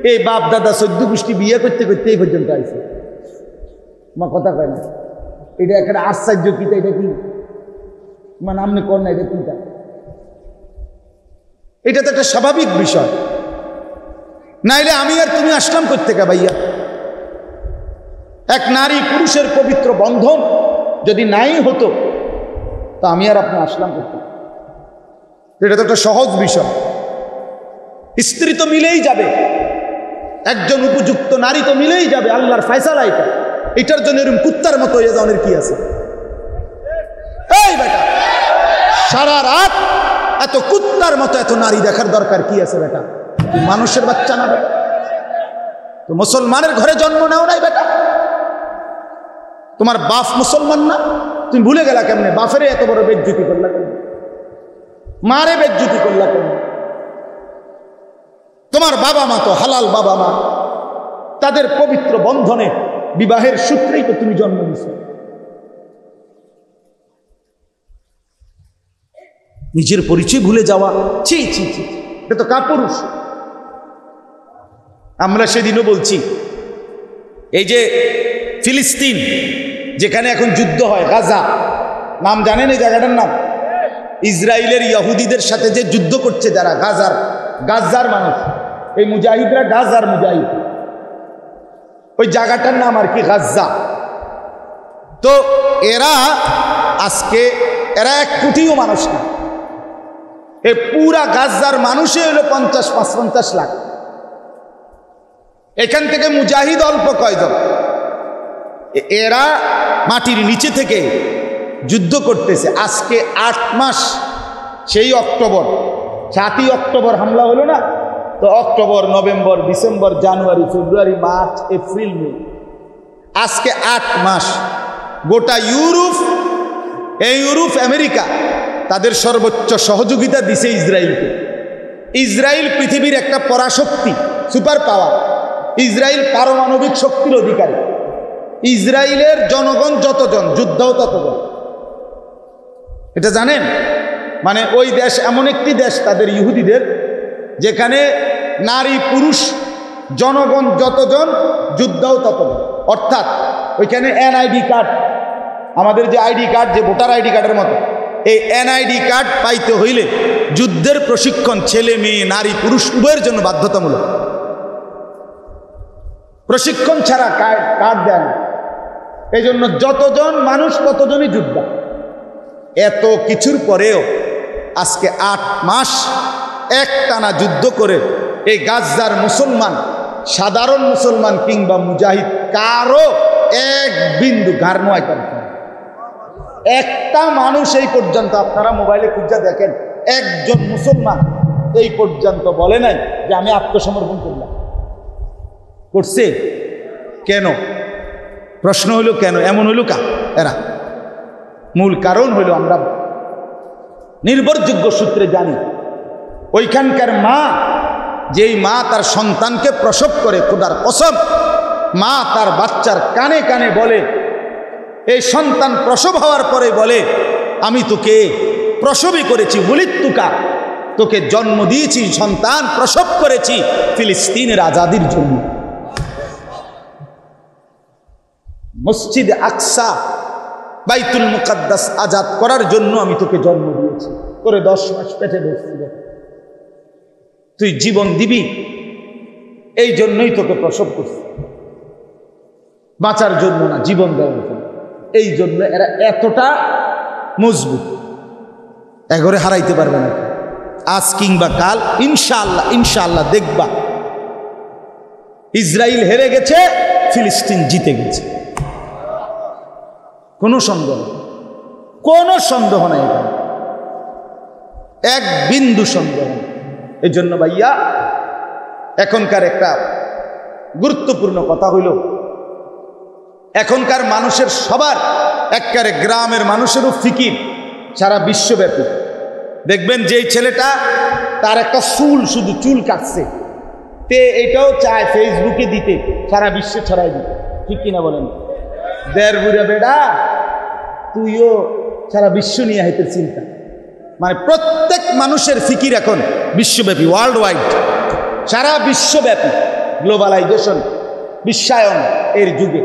এই বাপ দাদা 14 গোষ্ঠী বিয়ে করতে করতে এই পর্যন্ত আইছে, আমার কথা কয় না, এটা একটা আশ্চর্য। কিতা এটা কি মানে আপনি কর না, এটা কিতা, এটা তো একটা স্বাভাবিক বিষয়। নাইলে আমি আর তুমি আসলাম করতে কে ভাইয়া? এক নারী পুরুষের পবিত্র বন্ধন যদি নাই হতো তা আমি আর আপনি আসলাম করতে, এটা তো একটা সহজ বিষয়। স্ত্রী তো মিলেই যাবে, একজন উপযুক্ত নারী তো মিলেই যাবে, আল্লাহর ফয়সালা এটা। এটার জন্য এরকম কুত্তার মতো হয়ে যাওয়ার কি আছে? এই বেটা, সারা রাত এত কুত্তার মতো এত নারী দেখার দরকার কি আছে বেটা? তুই মানুষের বাচ্চা না বেটা, তো মুসলমানের ঘরে জন্ম নাও নাই বেটা, তোমার বাপ মুসলমান না, তুমি ভুলে গেলা কেমনে? বাপেরে এত বড় বেজ্জতি করলা কেন? মারে বেজ্জতি করলা কেন? তোমার বাবা মা তো হালাল বাবা মা, তাদের পবিত্র বন্ধনে বিবাহের সূত্রেই তো তুমি জন্ম নিয়েছ। নিজের পরিচয় ভুলে যাওয়া, ছি ছি ছি, এটা তো কাপুরুষ। আমরা সেদিনও বলছি, এই যে ফিলিস্তিন যেখানে এখন যুদ্ধ হয়, গাজা, নাম জানেন এই জায়গাটার নাম? ইসরায়েলের ইহুদিদের সাথে যে যুদ্ধ করছে যারা, গাজার মানুষ, এই মুজাহিদরা গাজার মুজাহিদ, ওই জায়গাটার নাম আর কি গাজা। তো এরা আজকে 1 কোটিও মানুষ না, এই পুরা গাজার মানুষই হলো 50-50 লাখ। এখান থেকে মুজাহিদ অল্প কয়জন, এরা মাটির নিচে থেকে যুদ্ধ করতেছে আজকে 8 মাস। সেই অক্টোবর, 7ই অক্টোবর হামলা হলো না, তো অক্টোবর, নভেম্বর, ডিসেম্বর, জানুয়ারি, ফেব্রুয়ারি, মার্চ, এপ্রিল, মে, আজকে 8 মাস গোটা ইউরোপ, এই ইউরোপ আমেরিকা তাদের সর্বোচ্চ সহযোগিতা দিছে ইসরায়েলকে। ইসরায়েল পৃথিবীর একটা পরাশক্তি, সুপার পাওয়ার। ইসরায়েল পারমাণবিক শক্তির অধিকারী। ইসরায়েলের জনগণ যতজন, যুদ্ধও ততজন। এটা জানেন? মানে ওই দেশ এমন একটি দেশ তাদের ইহুদিদের, যেখানে নারী পুরুষ জনগণ যতজন, যুদ্ধও ততজন। অর্থাৎ ওইখানে এনআইডি কার্ড, আমাদের যে আইডি কার্ড, যে ভোটার আইডি কার্ডের মতো, এই এনআইডি কার্ড পাইতে হইলে যুদ্ধের প্রশিক্ষণ ছেলে মেয়ে নারী পুরুষ উভয়ের জন্য বাধ্যতামূলক। প্রশিক্ষণ ছাড়া কার্ড দেয় না। এই জন্য যতজন মানুষ ততজনই যুদ্ধ। এত কিছুর পরেও আজকে 8 মাস একটানা যুদ্ধ করে এই গাজার মুসলমান, সাধারণ মুসলমান কিংবা মুজাহিদ, কারো এক বিন্দু ঘাড় নোয়াই করে না। একটা মানুষ এই পর্যন্ত, আপনারা মোবাইলে খুঁজে দেখেন, একজন মুসলমান এই পর্যন্ত বলে নাই যে আমি আত্মসমর্পণ করলাম। করছে কেন? প্রশ্ন হইল কেন এমন হইল? এরা মূল কারণ হইল আমরা নির্ভরযোগ্য সূত্রে জানি, ওইখানকার মা, যেই মা তার সন্তানকে প্রসব করে, খোদার কসম, মা তার বাচ্চার কানে কানে বলে, এই সন্তান প্রসব হওয়ার পরে বলে, আমি তোকে প্রসবই করেছি, ওলিদতুকা, তোকে জন্ম দিয়েছি, সন্তান প্রসব করেছি ফিলিস্তিনের আজাদির জন্য। মসজিদ আকসা, বাইতুল মুকাদ্দাস আজাদ করার জন্য আমি তোকে জন্ম দিয়েছি। করে 10 মাস পেটে বসছিল, তুই জীবন দিবি, এই জন্যই তোকে প্রসব করছি, বাঁচার জন্য না, জীবন দেওয়ার জন্য। এই জন্য এরা এতটা মজবুত, এগরে হারাইতে পারবে না। আজ কিংবা কাল ইনশাআল্লাহ, ইনশাআল্লাহ দেখবা ইসরায়েল হেরে গেছে, ফিলিস্তিন জিতে গেছে। কোনো সন্দেহ, কোনো সন্দেহ নাই, এক বিন্দু সন্দেহ। এই জন্য ভাইয়া, এখনকার একটা গুরুত্বপূর্ণ কথা হইল, এখনকার মানুষের সবার, একবারে গ্রামের মানুষেরও ফিকির সারা বিশ্বব্যাপী। দেখবেন যেই ছেলেটা তার একটা চুল, শুধু চুল কাটছে, তে এটাও চায় ফেসবুকে দিতে, সারা বিশ্বে ছড়াই দিতে, ঠিক কিনা বলেন? দেড় বুড়া বেড়া, তুইও সারা বিশ্ব নিয়ে হাইতে চিন্তা। মানে প্রত্যেক মানুষের ফিকির এখন বিশ্বব্যাপী, ওয়ার্ল্ড ওয়াইড, সারা বিশ্বব্যাপী গ্লোবালাইজেশন, বিশ্বায়ন এর যুগে।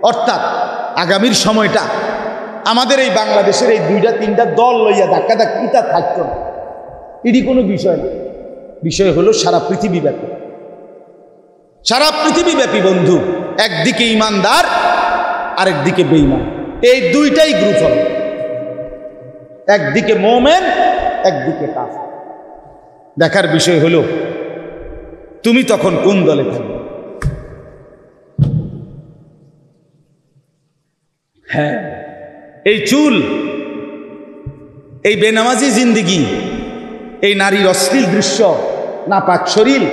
অর্থাৎ আগামীর সময়টা আমাদের এই বাংলাদেশের এই 2-3টা দল লইয়া ধাক্কা ধাক্কিটা থাকতো না, এটি কোনো বিষয় না। বিষয় হলো সারা পৃথিবীব্যাপী, সারা পৃথিবীব্যাপী বন্ধু, একদিকে ইমানদার, আরেকদিকে বেঈমান, এই দুইটাই গ্রুপ হবে। একদিকে মুমিন, একদিকে কাফের। দেখার বিষয় হলো তুমি তখন কোন দলে থাকবে। হ্যাঁ, এই চুল, এই বেনামাজি জিন্দিগি, এই নারীর অশ্লীল দৃশ্য, নাপাক শরীর,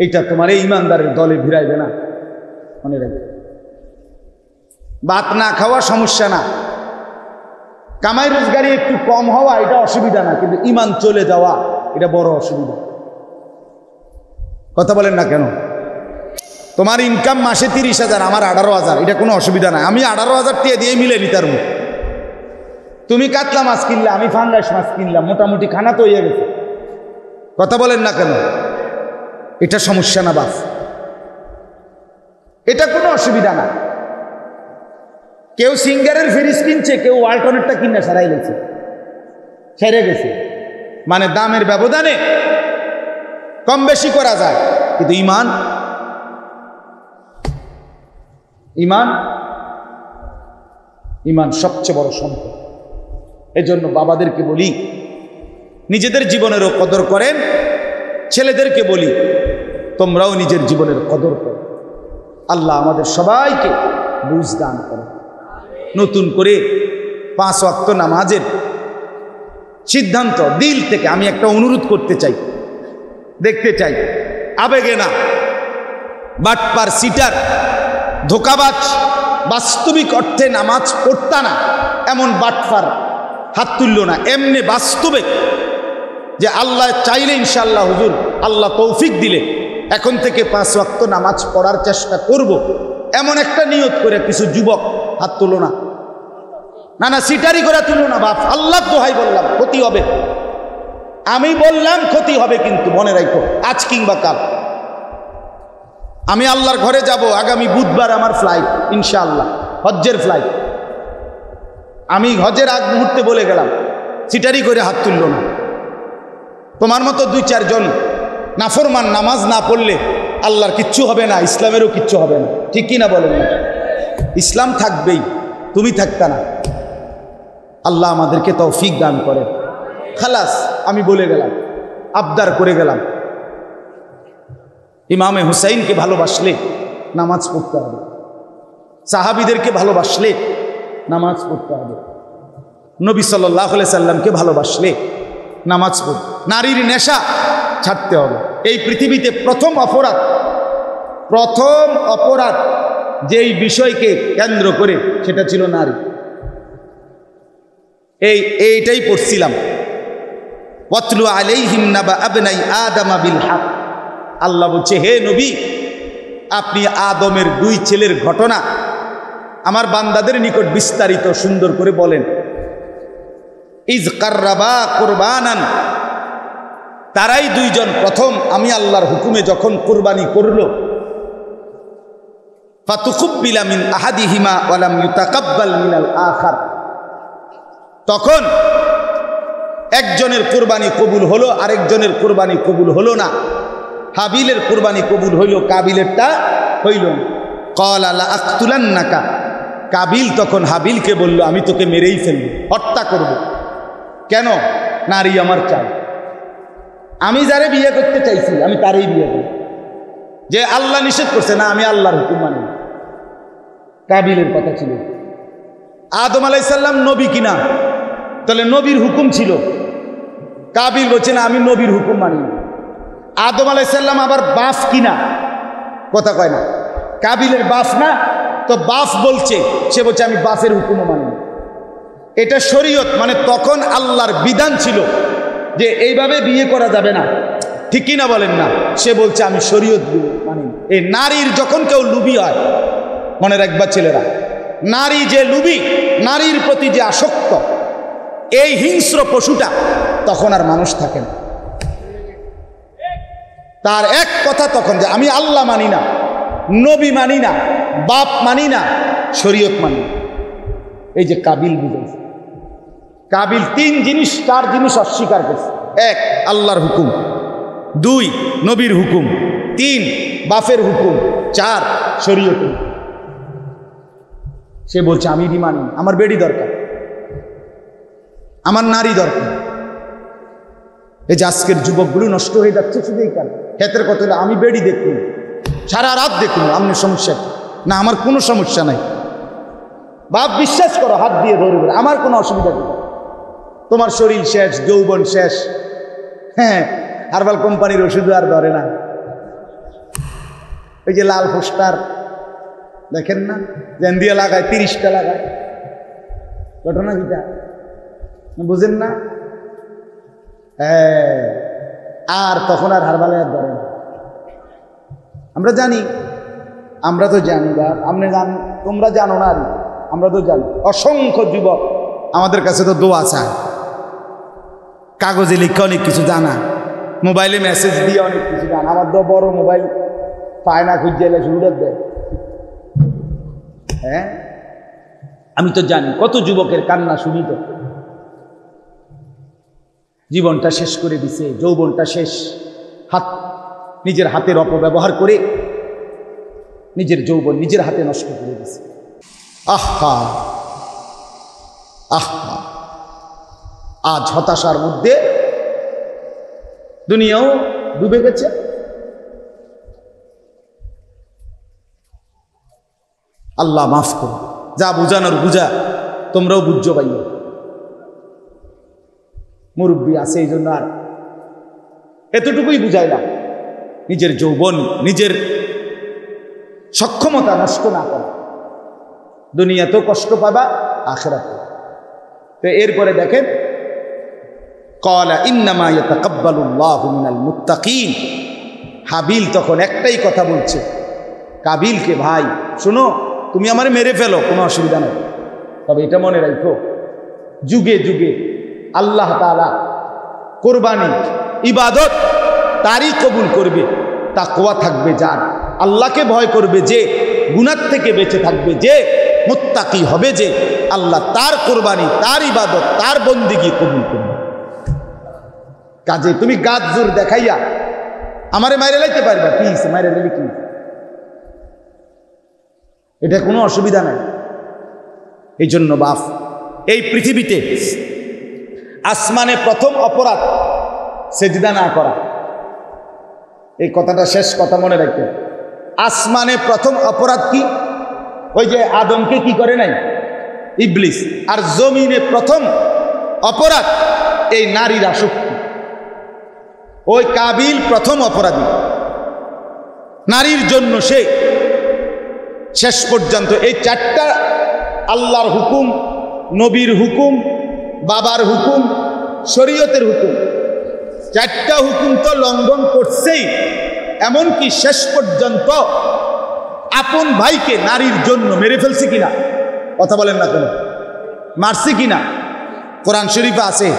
এইটা তোমার এই ইমানদারের দলে ভিড়াইবে না। মনে রাখবে, ভাত না খাওয়া সমস্যা না, কামাই রোজগারি একটু কম হওয়া এটা অসুবিধা না, কিন্তু ইমান চলে যাওয়া এটা বড় অসুবিধা। কথা বলেন না কেন? তোমার ইনকাম মাসে 30,000, আমার 18,000, এটা কোনো অসুবিধা নাই, আমি 18,000 টাকা দিয়ে মিলে নিতার মুখ। তুমি কাতলা মাছ কিনলে, আমি ফাঙ্গাস মাছ কিনলাম, মোটামুটি খানা তো হয়ে গেছে। কথা বলেন না কেন? এটা সমস্যা না বাস, এটা কোনো অসুবিধা না। কেউ সিঙ্গারের ফ্রিজ কিনছে, কেউ ওয়ালটনেরটা কিনে সারাই গেছে, সেরে গেছে। মানে দামের ব্যবধানে কম বেশি করা যায়, কিন্তু ইমান, ইমান, ইমান সবচেয়ে বড় সম্পদ। এজন্য বাবাদেরকে বলি নিজেদের জীবনেরও কদর করেন, ছেলেদেরকে বলি তোমরাও নিজের জীবনের কদর করো। আল্লাহ আমাদের সবাইকে বুঝ দান করে। নতুন করে 5 ওয়াক্ত নামাজের সিদ্ধান্ত দিল থেকে আমি একটা অনুরোধ করতে চাই, দেখতে চাই, আবেগে না, বাটপার, সিটার, ধোকাবাজ, বাস্তবিক অর্থে নামাজ পড়তা না এমন বাটপার হাত তুলল না। এমনি বাস্তবে যে আল্লাহ চাইলে ইনশাআল্লাহ, হুজুর আল্লাহ তৌফিক দিলে এখন থেকে 5 ওয়াক্ত নামাজ পড়ার চেষ্টা করব, এমন একটা নিয়ত করে কিছু যুবক হাত তুলো না। না না, সিটারি করে তুলো না বাপ, আল্লাহ দোহাই বললাম, ক্ষতি হবে। আমি বললাম ক্ষতি হবে, কিন্তু মনে রাখো আজ কিংবা কাল আমি আল্লাহর ঘরে যাব। আগামী বুধবার আমার ফ্লাইট, ইনশাআল্লাহ হজ্জের ফ্লাইট। আমি হজের আগ মুহূর্তে বলে গেলাম, সিটারি করে হাত তুলল না। তোমার মতো 2-4 জন নাফরমান নামাজ না পড়লে আল্লাহর কিচ্ছু হবে না, ইসলামেরও কিচ্ছু হবে না, ঠিক কি না বলেন? ইসলাম থাকবেই, তুমি থাকতা না। আল্লাহ আমাদেরকে তৌফিক দান করে। খালাস, আমি বলে গেলাম, আবদার করে গেলাম, ইমামে হুসাইনকে ভালোবাসলে নামাজ পড়তে হবে, সাহাবীদেরকে ভালোবাসলে নামাজ পড়তে হবে, নবী সাল্লাল্লাহু আলাইহি সাল্লামকে ভালোবাসলে নামাজ পড়। নারীর নেশা ছাড়তে হবে। এই পৃথিবীতে প্রথম অপরাধ যেই বিষয়কে কেন্দ্র করে, সেটা ছিল নারী। এইটাই পড়ছিলাম। ওয়াতলু আলাইহিম নাবা আবনাই আদামা বিল হক। আল্লাহ বলছে, হে নবী, আপনি আদমের 2 ছেলের ঘটনা আমার বান্দাদের নিকট বিস্তারিত সুন্দর করে বলেন। ইজ কাররাবা কুরবানান, তারাই 2 জন প্রথম আমি আল্লাহর হুকুমে যখন কুরবানি করলো, ফাতুকুব্বিলা মিন আহাদিহিমা ওয়া লাম ইউতাকাব্বাল মিনাল আখার, তখন একজনের কুরবানি কবুল হলো, আরেকজনের কুরবানি কবুল হলো না। হাবিলের কুরবানি কবুল হইল, কাবিলেরটা হইল না। ক্বালা লা আকতুলান্নাকা, কাবিল তখন হাবিলকে বলল, আমি তোকে মেরেই ফেলব, হত্যা করব। কেন? নারী আমার চাই, আমি যারে বিয়ে করতে চাইছি আমি তারই বিয়ে করব। যে আল্লাহ নিষেধ করছে না, আমি আল্লাহর হুকুম মানি। কাবিলের কথা ছিল। আদম আলাইহিস সালাম নবী কিনা? তাহলে নবীর হুকুম ছিল। কাবিল বলছে না, আমি নবীর হুকুম মানি। আদম আলাইহিস সালাম আবার বাপ কিনা? কথা কয় না। কাবিলের বাপ না, তো বাপ বলছে, সে বলছে আমি বাপের হুকুমও মানি। এটা শরীয়ত, মানে তখন আল্লাহর বিধান ছিল যে এইভাবে বিয়ে করা যাবে না, ঠিক কিনা বলেন না? সে বলছে আমি শরীয়ত মানি। এই নারীর যখন কেউ লুবি হয়, মনে রাখবা ছেলেরা, নারী যে লুবি, নারীর প্রতি যে আসক্ত, এই হিংস্র পশুটা তখন আর মানুষ থাকে না। তার এক কথা তখন যে আমি আল্লাহ মানি না, নবী মানি না, বাপ মানি না, শরীয়ত মানি। এই যে কাবিল বুঝেছে, কাবিল 3 জিনিস 4 জিনিস অস্বীকার করছে। 1 আল্লাহর হুকুম, 2 নবীর হুকুম, 3 বাপের হুকুম, 4 শরীয়ত। সে বলছে আমি মানি, আমার বেডি দরকার, আমার নারী দরকার। এই যে আজকের যুবকগুলো নষ্ট হয়ে যাচ্ছে শুধু এই কারণে। ক্ষেত্রের কথা হলো আমি বেডি দেখুন, সারা রাত দেখুন, আপনার সমস্যা না? আমার কোনো সমস্যা নাই বাপ, বিশ্বাস করো, হাত দিয়ে ধরবে, আমার কোনো অসুবিধা নেই। তোমার শরীর শেষ, যৌবন শেষ। হ্যাঁ, হারবাল কোম্পানির ওষুধ আর ধরে না। ওই যে লাল পোস্টার দেখেন না, যেন দিয়ে লাগায়, 30টা লাগায়। ঘটনা কিটা বুঝেন না? হ্যাঁ, আর তখন আর হারবালে আর ধরে না। আমরা জানি, আমরা তো জানি, আপনি জান, তোমরা জানো না, আমরা তো জানি। অসংখ্য যুবক আমাদের কাছে তো দোয়া চায়, কাগজে লিখে অনেক কিছু জানা, মোবাইলে মেসেজ দিয়ে অনেক কিছু জানা। আমার তো বড় মোবাইল পায় না, খুঁজে এলে সুবিধা দেয়। হ্যাঁ, আমি তো জানি কত যুবকের কান্না শুনি তো। জীবনটা শেষ করে দিছে, যৌবনটা শেষ, নিজের হাতের অপব্যবহার করে নিজের যৌবন নিজের হাতে নষ্ট করে দিছে। আহা আহা, আজ হতাশার মধ্যে দুনিয়াও ডুবে গেছে। আল্লাহ মাফ করো, যা বুঝানোর বুঝা, তোমরাও বুঝছো ভাই। মুরব্বী আছে এই জন্য আর এতটুকুই বুঝাইলাম, নিজের যৌবন নিজের সক্ষমতা নষ্ট না করা। দুনিয়াতেও কষ্ট পাবা, আখিরাতে। তো এরপরে দেখেন, ক্বালা ইন্নামা ইয়াতাকাব্বালুল্লাহু মিনাল মুত্তাকিন। হাবিল তখন একটাই কথা বলছে কাবিলকে, ভাই শোনো, তুমি আমারে মেরে ফেলো, কোনো অসুবিধা নেই, তবে এটা মনে রাখো, যুগে যুগে আল্লাহ তাআলা কোরবানি ইবাদত তারই কবুল করবে, তাকওয়া থাকবে যার, আল্লাহকে ভয় করবে যে, গুনাহ থেকে বেঁচে থাকবে যে, মুত্তাকি হবে যে, আল্লাহ তার কোরবানি, তার ইবাদত, তার বন্দেগী কবুল করবে। কাজে তুমি গাছ জোর দেখাইয়া আমারে মাইরে লাইতে পারবা, কি মাইরে লাইলে কি, এটা কোনো অসুবিধা নাই। এই জন্য বাপ, এই পৃথিবীতে আসমানে প্রথম অপরাধ সেজদা না করা। এই কথাটা শেষ কথা মনে রাখতে। আসমানে প্রথম অপরাধ কি? ওই যে আদমকে কি করে নাই? ইবলিস। আর জমিনে প্রথম অপরাধ এই নারীর আসক্তি। ওই কাবিল প্রথম অপরাধী, নারীর জন্য সে শেষ পর্যন্ত এই 4টা আল্লাহর হুকুম, নবীর হুকুম, বাবার হুকুম, শরীয়তের হুকুম, চারটা হুকুম তো লঙ্ঘন করছেই। এমনকি শেষ পর্যন্ত আপন ভাইকে নারীর জন্য মেরে ফেলছি কিনা, কথা বলেন না কেন, মারছি কিনা? কোরআন শরীফে আছে,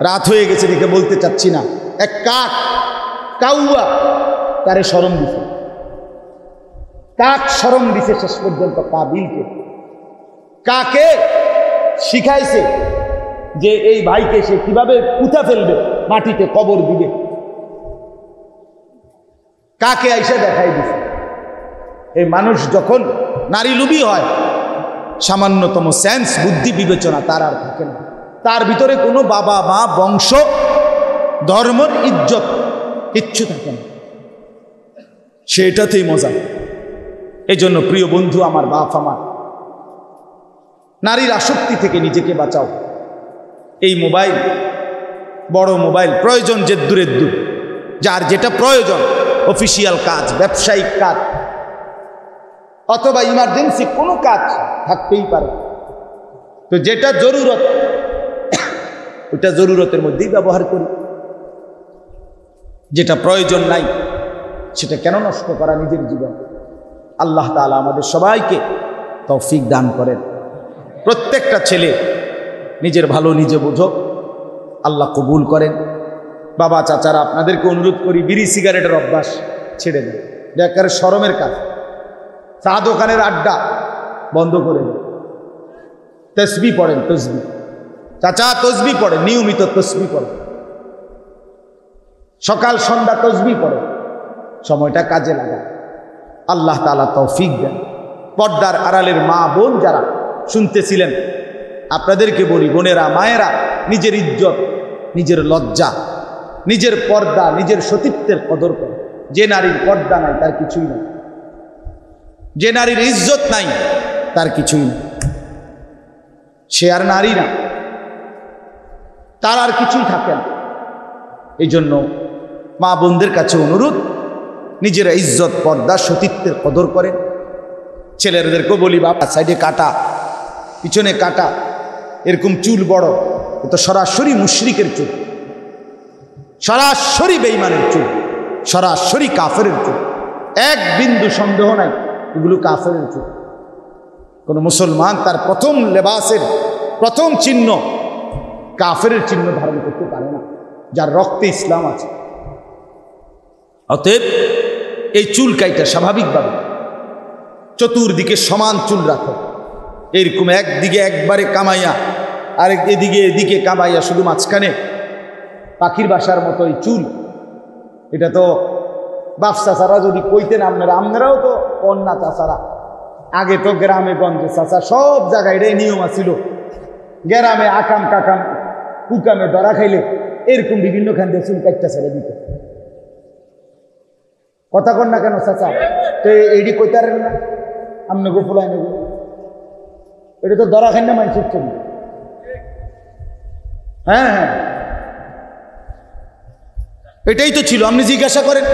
রাত হয়ে গেছে দেখে বলতে চাচ্ছি না। এক কাক, কাউয়া, তারে শরম দিছে, কাক শরম দিছে শেষ পর্যন্ত কাবিলকে। কাকে শিখাইছে যে এই ভাইকে সে কিভাবে পুঁতা ফেলবে, মাটিতে কবর দিবে, কাকে আইসা দেখাই দিছে। এই মানুষ যখন নারী লোভী হয়, সামান্যতম সেন্স, বুদ্ধি, বিবেচনা তার আর থাকে না। তার ভিতরে কোনো বাবা মা, বংশ, ধর্মের ইজ্জত কিচ্ছু থাকে না, সেটাতেই মজা। এই জন্য প্রিয় বন্ধু আমার, বাপ আমার, নারীর আসক্তি থেকে নিজেকে বাঁচাও। এই মোবাইল, বড় মোবাইল, প্রয়োজন যে দূরের দূর, যার যেটা প্রয়োজন, অফিসিয়াল কাজ, ব্যবসায়িক কাজ অথবা ইমার্জেন্সি কোনো কাজ থাকতেই পারে, তো যেটা জরুরত ওটা জরুরতের মধ্যেই ব্যবহার করি। যেটা প্রয়োজন নাই সেটা কেন নষ্ট করা নিজের জীবন? আল্লাহ তাআলা আমাদের সবাইকে তৌফিক দান করেন। প্রত্যেকটা ছেলে নিজের ভালো নিজে বোঝো, আল্লাহ কবুল করেন। বাবা চাচারা, আপনাদেরকে অনুরোধ করি, বিড়ি সিগারেটের অভ্যাস ছেড়ে দেন, এটা একেবারে শরমের কাজ। চা দোকানের আড্ডা বন্ধ করে দেন। তসবিহ পড়েন, তসবিহ, চাচা তসবিহ পড়েন, নিয়মিত তসবিহ পড়েন, সকাল সন্ধ্যা তসবিহ পড়েন, সময়টা কাজে লাগান। আল্লাহ তাআলা তৌফিক দেন। পর্দার আড়ালের মা বোন যারা শুনতেছিলেন, আপনাদেরকে বলি, বোনেরা, মায়েরা, নিজের ইজ্জত, নিজের লজ্জা, নিজের পর্দা, নিজের সতীত্বের কদর করে। যে নারীর পর্দা নাই তার কিছুই নাই, যে নারীর ইজ্জত নাই তার কিছুই নাই, সে আর নারী না, তার আর কিছুই থাকে না। এই জন্য মা বোনদের কাছে অনুরোধ, নিজেরা ইজ্জত, পর্দা, সতীত্বের কদর করেন। ছেলেদেরকেও বলি, বাবা সাইডে কাটা, পিছনে কাটা, এরকম চুল বড়, এ তো সরাসরি মুশরিকের চুল, সরাসরি বেঈমানের চুল, সরাসরি কাফেরের চুল, এক বিন্দু সন্দেহ নাই, এগুলো কাফেরের চুল। কোন মুসলমান তার প্রথম লেবাসের প্রথম চিহ্ন কাফেরের চিহ্ন ধারণ করতে পারে না, যার রক্তে ইসলাম আছে। অতএব এই চুল কাইটা স্বাভাবিকভাবে চতুর্দিকে সমান চুল রাখো, এরকম একদিকে একবারে কামাইয়া, আরেক এদিকে কামাইয়া, শুধু মাঝখানে পাখির বাসার মতো এই চুল। এটা তো বাপ চাচারা যদি কইতেন, আপনারাও তো কন্যা চাচারা, আগে তো গ্রামে গঞ্জে চাচা সব জায়গায় এটাই নিয়ম আছিল। গ্রামে আকাম কাকাম কুকামে ধরা খাইলে এরকম বিভিন্ন খান দিয়ে চুল কাটটা ছেড়ে দিত। কথা কন না কেন চাচা? তো এইটি কইতারেন না, আমনে গো ফুলাই নেব, এটা তো ধরা খাই না মানুষের ছবি। হ্যাঁ হ্যাঁ, এটাই তো ছিল। আপনি জিজ্ঞাসা করেন,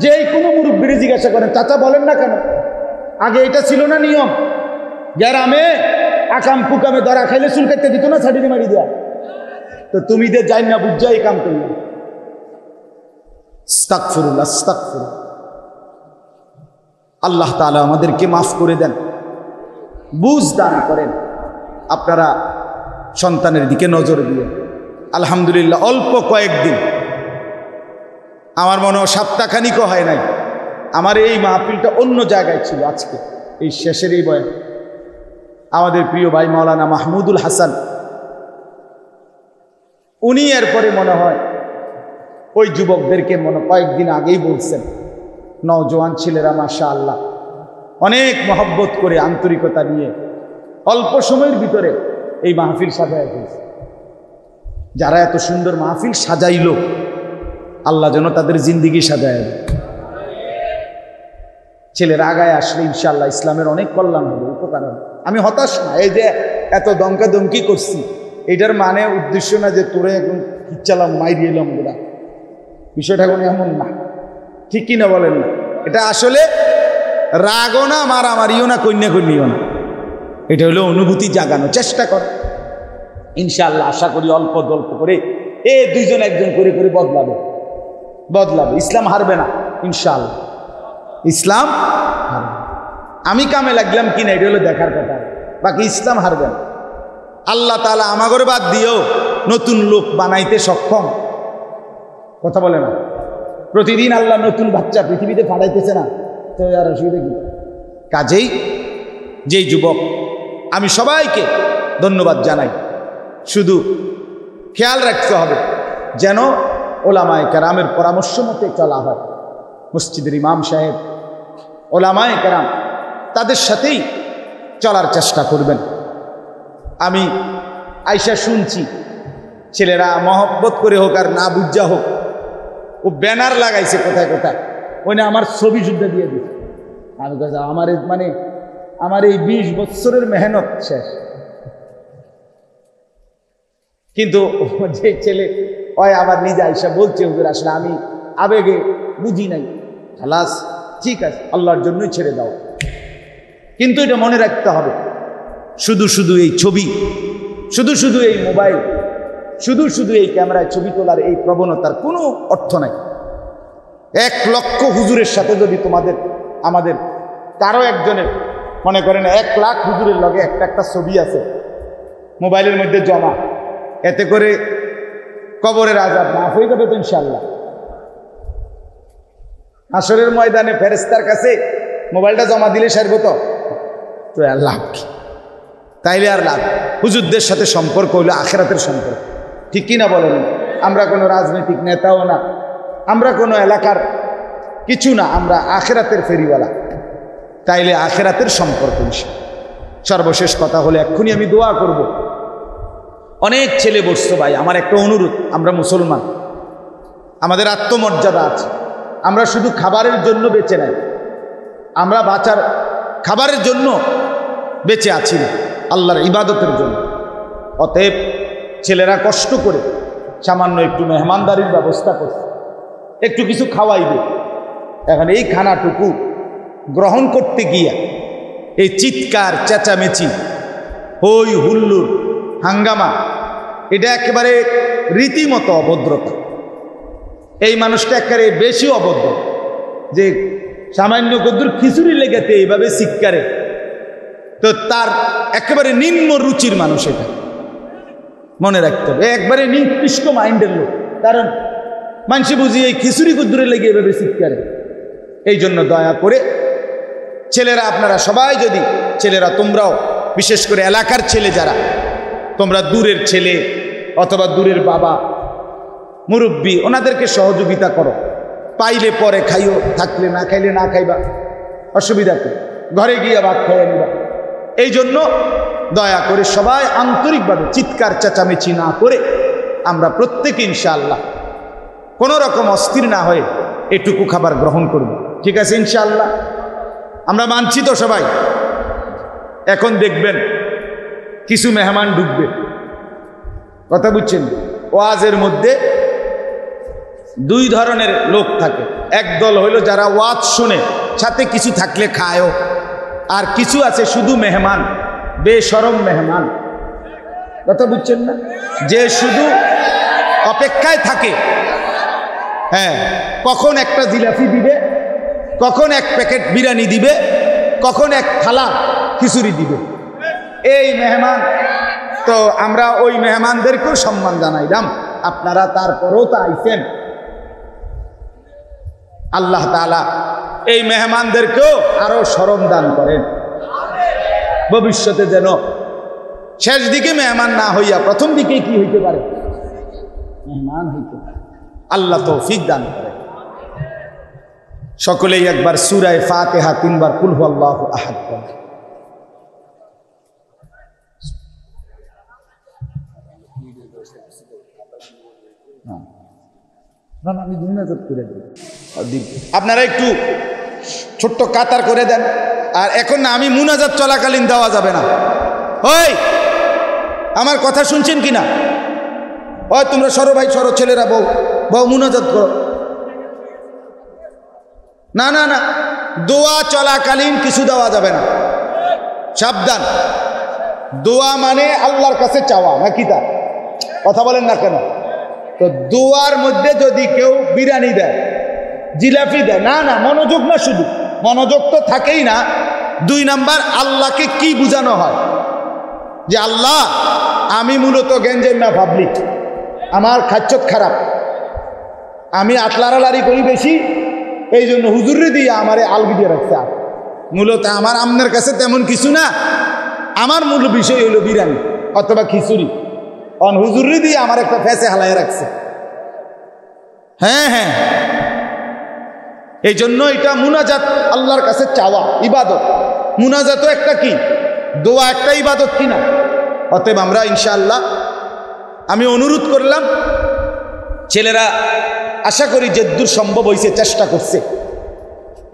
যে কোনো মুরব্বীরে জিজ্ঞাসা করেন, চাচা বলেন না কেন, আগে এটা ছিল না নিয়ম? গ্রামে আকাম কুকামে ধরা খাইলে চুল কাটতে দিত না, ছাড়িয়ে মারি দেয়া। তো তুমি যে যাই না বুঝা এই কাম করলে, আস্তাগফিরুল্লাহ, আস্তাগফিরুল্লাহ। আল্লাহ তাআলা আমাদেরকে মাফ করে দেন, বুঝ দান করেন। আপনারা সন্তানের দিকে নজর দিয়ে, আলহামদুলিল্লাহ অল্প কয়েকদিন, আমার মনে হয় সপ্তাহখানিকও হয় নাই, আমার এই মাহফিলটা অন্য জায়গায় ছিল। আজকে এই শেষের এই বয়ান আমাদের প্রিয় ভাই মাওলানা মাহমুদুল হাসান, উনি এরপরে মনে হয় ওই যুবকদেরকে কয়েকদিন আগেই বলছেন, নওজোয়ান ছেলেরা মাশাআল্লাহ অনেক মহব্বত করে, আন্তরিকতা নিয়ে অল্প সময়ের ভিতরে এই মাহফিল সাজায় ফেলছে। যারা এত সুন্দর মাহফিল সাজাইল, আল্লাহ যেন তাদের জিন্দিগি সাজায় দেয়। ছেলেরা আগায় আসলে ইনশাআল্লাহ ইসলামের অনেক কল্যাণ হবে, উপকার হবে। আমি হতাশ না, এই যে এত দমকা দমকি করছি, এটার মানে উদ্দেশ্য না যে তোরে এখন খিচ্চালাম মাইরিয়ে এলাম গোড়া, বিষয়টা এখন এমন না, ঠিক কিনা বলেন না? এটা আসলে রাগও না, মারামারিও না, কন্যা কন্যাও না, এটা হলো অনুভূতি জাগানো চেষ্টা কর। ইনশাআল্লাহ আশা করি অল্প অল্প করে দুইজন একজন করে করে বদলাবে। ইসলাম হারবে না ইনশাআল্লাহ, ইসলাম হারবে। আমি কামে লাগলাম কিনা এটা হলো দেখার কথা, বাকি ইসলাম হারবে না। আল্লাহ তাআলা আমাগর বাদ দিয়েও নতুন লোক বানাইতে সক্ষম, কথা বলে না? প্রতিদিন আল্লাহ নতুন বাচ্চা পৃথিবীতে পাঠাইতেছে না, তো আর অসুবিধা কি? কাজেই যেই যুবক, আমি সবাইকে ধন্যবাদ জানাই, শুধু খেয়াল রাখতে হবে যেন ওলামায়ে কেরামের পরামর্শ মতে চলা হয়। মসজিদের ইমাম সাহেব, ওলামায়ে কেরাম, তাদের সাথেই চলার চেষ্টা করবেন। আমি আইসা শুনছি ছেলেরা মহব্বত করে হোক আর না বুঝা হোক, ও ব্যানার লাগাইছে কোথায় কোথায়, ওই না আমার ছবি যুদ্ধ দিয়ে দিচ্ছে। আমি কাছে আমার এই 20 বছরের মেহনত শেষ। কিন্তু যে ছেলে ওই আবার নিজে আইসা বলছে, হুজুর আসলে আমি আবেগে বুঝি নাই, খালাস ঠিক আছে, আল্লাহর জন্যই ছেড়ে দাও। কিন্তু এটা মনে রাখতে হবে, শুধু শুধু এই ছবি, শুধু শুধু এই মোবাইল, শুধু শুধু এই ক্যামেরায় ছবি তোলার এই প্রবণতার কোনো অর্থ নাই। 1 লক্ষ হুজুরের সাথে যদি আমাদের কারো একজনের, মনে করেন 1 লাখ হুজুরের লগে একটা ছবি আছে মোবাইলের মধ্যে জমা, এতে করে কবরের আযাব মাফ হয়ে যাবে তো ইনশাআল্লাহ। হাসরের ময়দানে ফেরেশতার কাছে মোবাইলটা জমা দিলে সারবো তো আর লাভ কি? তাইলে আর লাভ। হুজুরদের সাথে সম্পর্ক হইলো আখিরাতের সম্পর্ক, ঠিক কিনা বলেন? আমরা কোনো রাজনৈতিক নেতাও না, আমরা কোনো এলাকার কিছু না, আমরা আখিরাতের ফেরিওয়ালা, তাইলে আখিরাতের সম্পর্ক। সর্বশেষ কথা হলো, এক্ষুনি আমি দোয়া করব। অনেক ছেলে বসছো ভাই, আমার একটা অনুরোধ, আমরা মুসলমান, আমাদের আত্মমর্যাদা আছে, আমরা শুধু খাবারের জন্য বেঁচে নাই, আমরা বাঁচার খাবারের জন্য বেঁচে আছি না, আল্লাহর ইবাদতের জন্য। অতএব ছেলেরা কষ্ট করে সামান্য একটু মেহমানদারির ব্যবস্থা করছে, একটু কিছু খাওয়াইবে। এখন এই খানাটুকু গ্রহণ করতে গিয়া এই চিৎকার চেঁচামেচি, হই হুল্লুর, হাঙ্গামা, এটা একেবারে রীতিমতো অভদ্রতা। এই মানুষটা একেবারে বেশি অভদ্র, যে সামান্য কদ্দুর খিচুড়ি লেগেতে এইভাবে চিৎকারে, তো তার একেবারে নিম্ন রুচির মানুষ। এটা মনে রাখতে হবে, একবারে নিকৃষ্ট মাইন্ডের লোক। কারণ মানুষ বুঝি এই খিচুড়ি কদ্দুরে লেগে এভাবে চিৎকারে। এই জন্য দয়া করে ছেলেরা, আপনারা সবাই যদি, ছেলেরা তোমরাও, বিশেষ করে এলাকার ছেলে যারা, তোমরা দূরের ছেলে অথবা দূরের বাবা, মুরব্বী, ওনাদেরকে সহযোগিতা করো। পাইলে পরে খাইও, থাকলে না খাইলে না খাইবা, অসুবিধা কি, ঘরে গিয়ে ভাত খাইয়ে নিবা। এই জন্য দয়া করে সবাই আন্তরিকভাবে চিৎকার চেঁচামেচি না করে আমরা প্রত্যেকে ইনশাআল্লাহ কোনো রকম অস্থির না হয়ে এটুকু খাবার গ্রহণ করব, ঠিক আছে ইনশাআল্লাহ? আমরা মানছি তো সবাই? এখন দেখবেন কিছু মেহমান ঢুকবে, কথা বুঝছেন? ওয়াজের মধ্যে 2 ধরনের লোক থাকে। এক দল হইল যারা ওয়াজ শুনে, সাথে কিছু থাকলে খায়ও, আর কিছু আছে শুধু মেহমান, বেশরম মেহমান, কথা বুঝছেন না? যে শুধু অপেক্ষায় থাকে, হ্যাঁ, কখন একটা জিলাপি দিবে, কখন 1 প্যাকেট বিরিয়ানি দিবে, কখন 1 থালা খিচুড়ি দিবে। এই মেহমান, তো আমরা ওই মেহমানদেরকেও সম্মান জানাইলাম, আপনারা তারপরেও তো আইছেন। আল্লাহ তাআলা এই মেহমানদেরকেও আরো শরম দান করেন, ভবিষ্যতে যেন শেষ দিকে মেহমান না হইয়া প্রথম দিকে কি হইতে পারে, মেহমান হইতে পারে। আল্লাহ তৌফিক দান করেন। সকলেই একবার সূরা ফাতিহা 3 বার কুল হুয়াল্লাহু আহাদ পড়ে। আমি মুনাজাত করে দিই, আপনারা একটু ছোট্ট কাতার করে দেন। আর এখন না, আমি মুনাজাত চলাকালীন দেওয়া যাবে না। ওই আমার কথা শুনছেন কিনা? ওই তোমরা সরো ভাই, সরো, ছেলেরা বউ বউ মুনাজাত করো। না না না, দোয়া চলাকালীন কিছু দেওয়া যাবে না, সাবধান। দোয়া মানে আল্লাহর কাছে চাওয়া নাকি? তা কথা বলেন না কেন? তো দোয়ার মধ্যে যদি কেউ বিরিয়ানি দেয়, জিলাপি দেয়, না না, মনোযোগ না, শুধু মনোযোগ তো থাকেই না। 2 নাম্বার, আল্লাহকে কি বোঝানো হয় যে আল্লাহ আমি মূলত গেঞ্জের না পাবলিক, আমার খাচ্ছত খারাপ, আমি আটলারালারি করি বেশি, এই জন্য হুজুরে দিয়ে আমারে আলগি দিয়ে রাখছে। আর মূলত আমার আমনের কাছে তেমন কিছু না, আমার মূল বিষয় হইল বিরিয়ানি অথবা খিচুড়ি, অন হুজুরে দিয়ে আমার একটা ফেসে হালাই রাখছে। হ্যাঁ হ্যাঁ, এই জন্য এটা মুনাজাত, আল্লাহর কাছে চাওয়া ইবাদত। মুনাজাতও একটা কি, দোয়া একটা ইবাদত কিনা? অতএব আমরা ইনশাআল্লাহ, আমি অনুরোধ করলাম, ছেলেরা আশা করি যদ্দূর সম্ভব হয়েছে চেষ্টা করছে,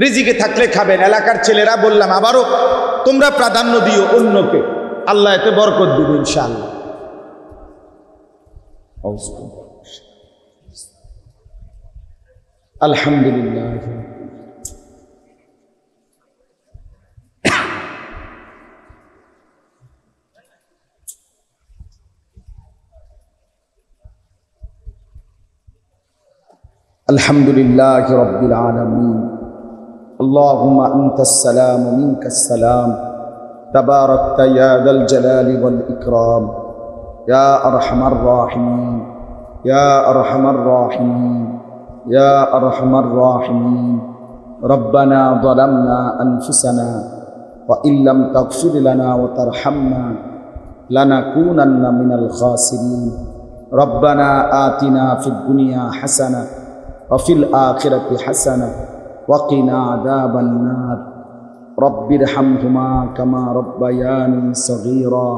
রিজিকে থাকলে খাবেন। এলাকার ছেলেরা বললাম আবারও তোমরা প্রাধান্য দিও অন্যকে, আল্লাহ এতে বরকত দিবে ইনশাআল্লাহ। আলহামদুলিল্লাহ। আলহামদুলিল্লাহ রাব্বিল আলামিন। আল্লাহুম্মা আনতাস সালাম ওয়া মিনকাস সালাম, তাবারাকতা ইয়া যাল জালালি ওয়াল ইকরাম, ইয়া আরহামার রাহিমিন, ইয়া আরহামার রাহিমিন, ইয়া আরহামার রাহিমিন। রব্বানা যালামনা আনফুসানা ওয়া ইল্লাম তাগফির লানা ওয়া তারহামনা লানাকুনান্না মিনাল খাসিরিন। রব্বানা আতিনা ফিদ দুনিয়া হাসানাহ ওয়া ফিল আখিরাতি হাসানাহ ওয়া কিনা আযাবান নার। রব্বিরহামহুমা কামা রব্বায়ানি সগীরা।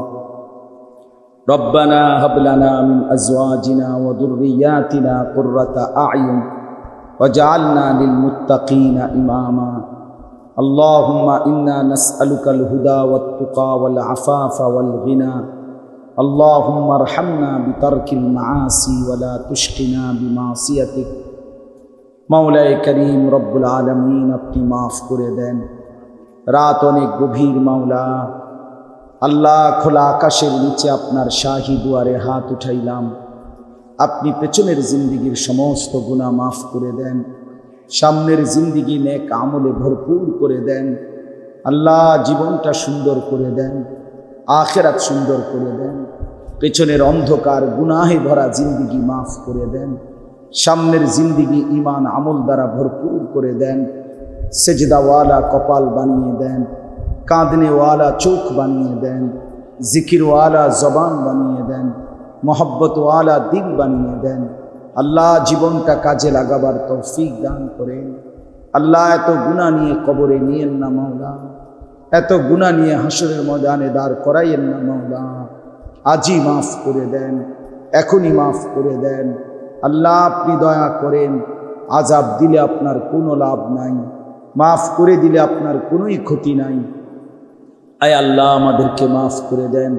রব্বানা হাব লানা মিন আজওয়াজিনা ওয়া যুররিয়াতিনা কুররাতা আ'য়ুন ওয়াজআলনা লিল মুত্তাকিনা ইমামা। আল্লাহুম্মা ইন্না নাসআলুকাল হুদা ওয়াত তুকা ওয়াল আফাফা ওয়াল গিনা। আল্লাহুম্মা আরহামনা বিতারকিল মাআসি ওয়া লা তুশকিনা বিমাসিয়াতিক। মাওলায়ে করিম রব্বুল আলামিন, আপনি মাফ করে দেন। রাত অনেক গভীর মাওলা, আল্লাহ খোলা আকাশের নিচে আপনার শাহী দুয়ারে হাত উঠাইলাম, আপনি পেছনের জিন্দিগির সমস্ত গুনাহ মাফ করে দেন, সামনের জিন্দিগি নেক আমলে ভরপুর করে দেন। আল্লাহ জীবনটা সুন্দর করে দেন, আখিরাত সুন্দর করে দেন, পেছনের অন্ধকার গুনাহে ভরা জিন্দিগি মাফ করে দেন, সামনের জিন্দিগি ঈমান আমল দ্বারা ভরপুর করে দেন। সেজদাওয়ালা কপাল বানিয়ে দেন, কাঁদনেওয়ালা চোখ বানিয়ে দেন, জিকিরওয়ালা জবান বানিয়ে দেন, মহব্বতওয়ালা দিল বানিয়ে দেন। আল্লাহ জীবনটা কাজে লাগাবার তৌফিক দান করেন। আল্লাহ এত গুনাহ নিয়ে কবরে নিয়েন না মাওলা, এত গুনাহ নিয়ে হাসরের ময়দানে দাঁড় করাইয়েন না মাওলা। আজই মাফ করে দেন, এখনই মাফ করে দেন। আল্লাহ আপনি দয়া করেন, আযাব দিলে আপনার কোনো লাভ নাই, মাফ করে দিলে আপনার কোনোই ক্ষতি নাই। আয় আল্লাহ আমাদেরকে মাফ করে দেন,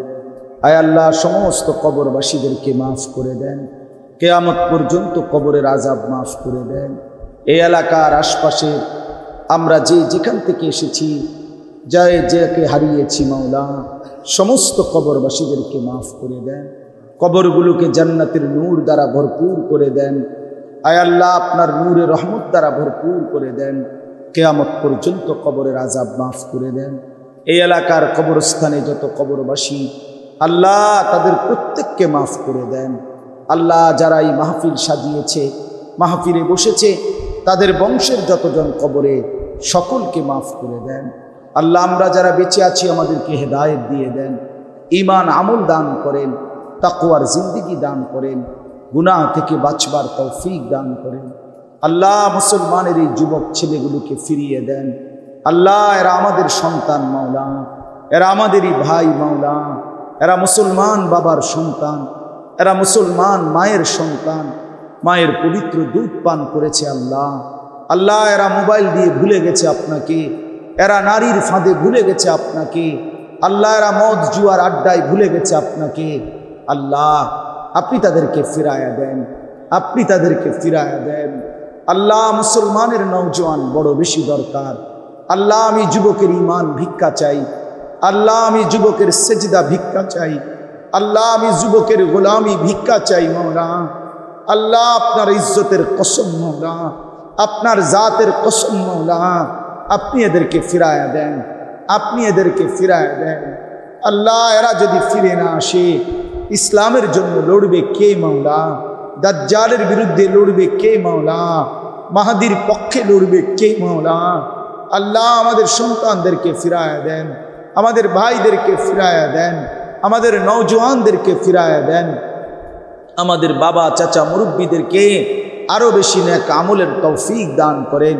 আয় আল্লাহ সমস্ত কবরবাসীদেরকে মাফ করে দেন, কিয়ামত পর্যন্ত কবরের আযাব মাফ করে দেন। এই এলাকার আশপাশে আমরা যেখান থেকে এসেছি, যাকে হারিয়েছি মাওলা, সমস্ত কবরবাসীদেরকে মাফ করে দেন, কবরগুলোকে জান্নাতের নূর দ্বারা ভরপুর করে দেন। আয় আল্লাহ আপনার নূরের রহমত দ্বারা ভরপুর করে দেন, কিয়ামত পর্যন্ত কবরের আযাব মাফ করে দেন। এই এলাকার কবরস্থানে যত কবরবাসী, আল্লাহ তাদের প্রত্যেককে মাফ করে দেন। আল্লাহ যারা এই মাহফিল সাজিয়েছে, মাহফিলে বসেছে, তাদের বংশের যতজন কবরে, সকলকে মাফ করে দেন। আল্লাহ আমরা যারা বেঁচে আছি আমাদেরকে হেদায়েত দিয়ে দেন, ঈমান আমল দান করেন, তাকওয়ার জিন্দেগি দান করেন, গুনাহ থেকে বাঁচবার তৌফিক দান করেন। আল্লাহ মুসলমানের এই যুবক ছেলেগুলোকে ফিরিয়ে দেন। আল্লাহ এরা আমাদের সন্তান মাওলা, এরা আমাদেরই ভাই মাওলা, এরা মুসলমান বাবার সন্তান, এরা মুসলমান মায়ের সন্তান, মায়ের পবিত্র দুধ পান করেছে আল্লাহ। আল্লাহ এরা মোবাইল দিয়ে ভুলে গেছে আপনাকে, এরা নারীর ফাঁদে ভুলে গেছে আপনাকে, আল্লাহ এরা মদ জুয়ার আড্ডায় ভুলে গেছে আপনাকে। আল্লাহ আপনি তাদেরকে ফিরায়া দেন, আপনি তাদেরকে ফিরায়া দেন। আল্লাহ মুসলমানের নওজোয়ান বড় বেশি দরকার। আল্লাহ আমি যুবকের ঈমান ভিক্ষা চাই, আল্লাহ আমি যুবকের সেজদা ভিক্ষা চাই, আল্লাহ আমি যুবকের গোলামি ভিক্ষা চাই মওলা। আল্লাহ আপনার ইজ্জতের কসম মওলা, আপনার জাতের কসম মওলা, আপনি এদেরকে ফিরায়া দেন, আপনি এদেরকে ফিরায়া দেন। আল্লাহ এরা যদি ফিরে না আসে, ইসলামের জন্য লড়বে কে মওলা? দাজ্জালের বিরুদ্ধে লড়বে কে মওলা? মাহাদির পক্ষে লড়বে কে মওলা? আল্লাহ আমাদের সন্তানদেরকে ফিরায়া দেন, আমাদের ভাইদেরকে ফিরায়া দেন, আমাদের নওজওয়ানদেরকে ফিরায়া দেন, আমাদের বাবা চাচা মুরব্বীদেরকে আরও বেশি নেক আমলের তৌফিক দান করেন,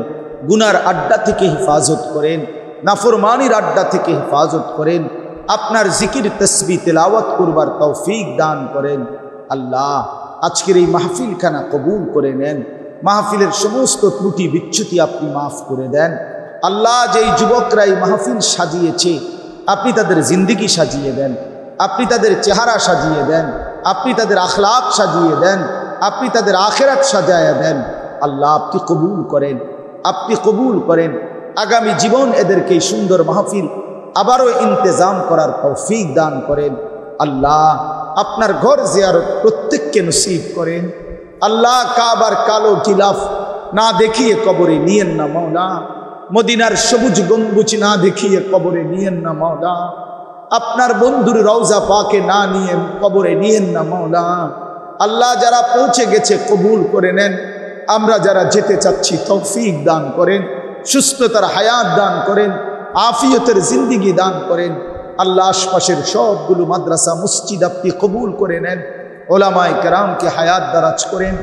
গুনার আড্ডা থেকে হেফাজত করেন, নাফরমানির আড্ডা থেকে হেফাজত করেন, আপনার জিকির তসবিহ তেলাওয়াত করবার তৌফিক দান করেন। আল্লাহ আজকের এই মাহফিলখানা কবুল করে নেন, মাহফিলের সমস্ত ত্রুটি বিচ্যুতি আপনি মাফ করে দেন। আল্লাহ যেই যুবকরা এই মাহফিল সাজিয়েছে, আপনি তাদের জিন্দিগি সাজিয়ে দেন, আপনি তাদের চেহারা সাজিয়ে দেন, আপনি তাদের আখলাক সাজিয়ে দেন, আপনি তাদের আখেরাত সাজায়া দেন। আল্লাহ আপনি কবুল করেন, আপনি কবুল করেন। আগামী জীবন এদেরকে সুন্দর মাহফিল আবারও ইন্তেজাম করার তৌফিক দান করেন। আল্লাহ আপনার ঘর জিয়ারত প্রত্যেককে নসিব করেন। আল্লাহ কাবার কালো গিলাফ না দেখিয়ে কবরে নিয়েন না মওলা, মদিনার সবুজ গম্বুজ না দেখিয়ে কবরে নিয়েন না মওলা, আপনার বন্ধুর রওজা পাকে না নিয়ে কবরে নিয়েন না মওলা। আল্লাহ যারা পৌঁছে গেছে কবুল করে নেন, আমরা যারা যেতে চাচ্ছি তৌফিক দান করেন, সুস্থতার হায়াত দান করেন, আফিয়তের জিন্দিগি দান করেন। আল্লাহ আশপাশের সবগুলো মাদ্রাসা মসজিদ আপনি কবুল করে নেন, ওলামায়ে কেরামকে হায়াত দারাজ করেন,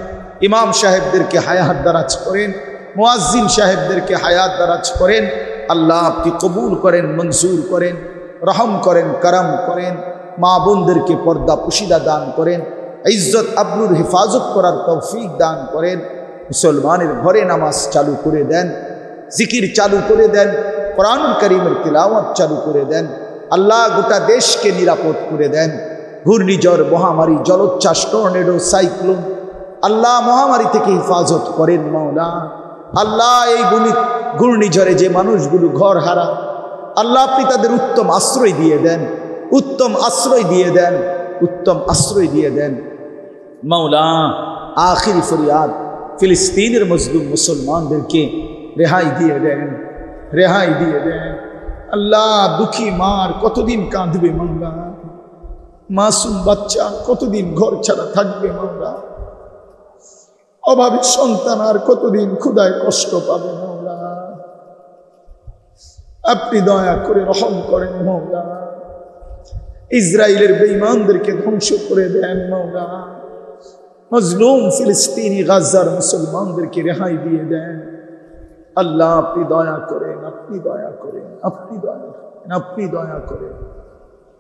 ইমাম সাহেবদেরকে হায়াত দারাজ করেন, মুয়াজ্জিন সাহেবদেরকে হায়াত দারাজ করেন। আল্লাহ আপনি কবুল করেন, মঞ্জুর করেন, রহম করেন, করম করেন। মা বোনদেরকে পর্দা পুশিদা দান করেন, ইজ্জত আবরুর হেফাজত করার তৌফিক দান করেন। মুসলমানের ঘরে নামাজ চালু করে দেন, জিকির চালু করে দেন, কোরআন কারীমের তিলাওয়াত চালু করে দেন। আল্লাহ গোটা দেশকে নিরাপদ করে দেন। ঘূর্ণিঝড়, মহামারী, জলোচ্ছ্বাস, টর্নেডো, সাইক্লোন, আল্লাহ মহামারী থেকে হেফাজত করেন মওলা। আল্লাহ এই ঘূর্ণিঝড়ে যে মানুষগুলো ঘর হারা, আল্লাহ আপনি তাদের উত্তম আশ্রয় দিয়ে দেন, উত্তম আশ্রয় দিয়ে দেন, উত্তম আশ্রয় দিয়ে দেন মওলা। আখিরি ফরিয়াদ, ফিলিস্তিনের মজলুম মুসলমানদেরকে রেহাই দিয়ে দেন, রেহাই দিয়ে দেন। আল্লাহ দুঃখী মার কতদিন কাঁদবে মওলা, মাসুম বাচ্চা কতদিন ঘর ছাড়া থাকবে মওলা, অভাবী সন্তান আর কতদিন ক্ষুধায় কষ্ট পাবে মওলা। আপনি দয়া করে রহম করেন মওলা, ইসরায়েলের বেঈমানদেরকে ধ্বংস করে দেন মওলা, মজলুম ফিলিস্তিনি গাজার মুসলমানদেরকে রেহাই দিয়ে দেন। আল্লাহ আপনি দয়া করেন, আপনি দয়া করেন, আপনি দয়া করেন, আপনি দয়া করেন।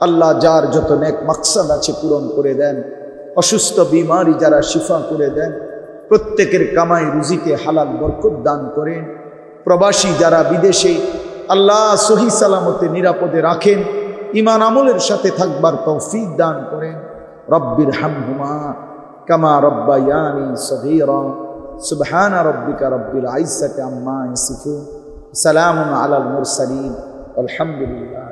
আল্লাহ যার যত নেক মাকসাদ আছে পূরণ করে দেন, অসুস্থ বিমারি যারা শিফা করে দেন, প্রত্যেকের কামাই রুজিতে হালাল বরকত দান করেন। প্রবাসী যারা বিদেশে, আল্লাহ সহি সালামতে নিরাপদে রাখেন, ঈমান আমলের সাথে থাকবার তৌফিক দান করেন। রব্বির হামহুমা কামা রব্বায়ানি সগীরা। সুবহান রব্বিকা রব্বিল ইজ্জাতি আম্মা ইয়াসিফুন, সালামুন আলাল মুরসালিন, আলহামদুলিল্লাহ।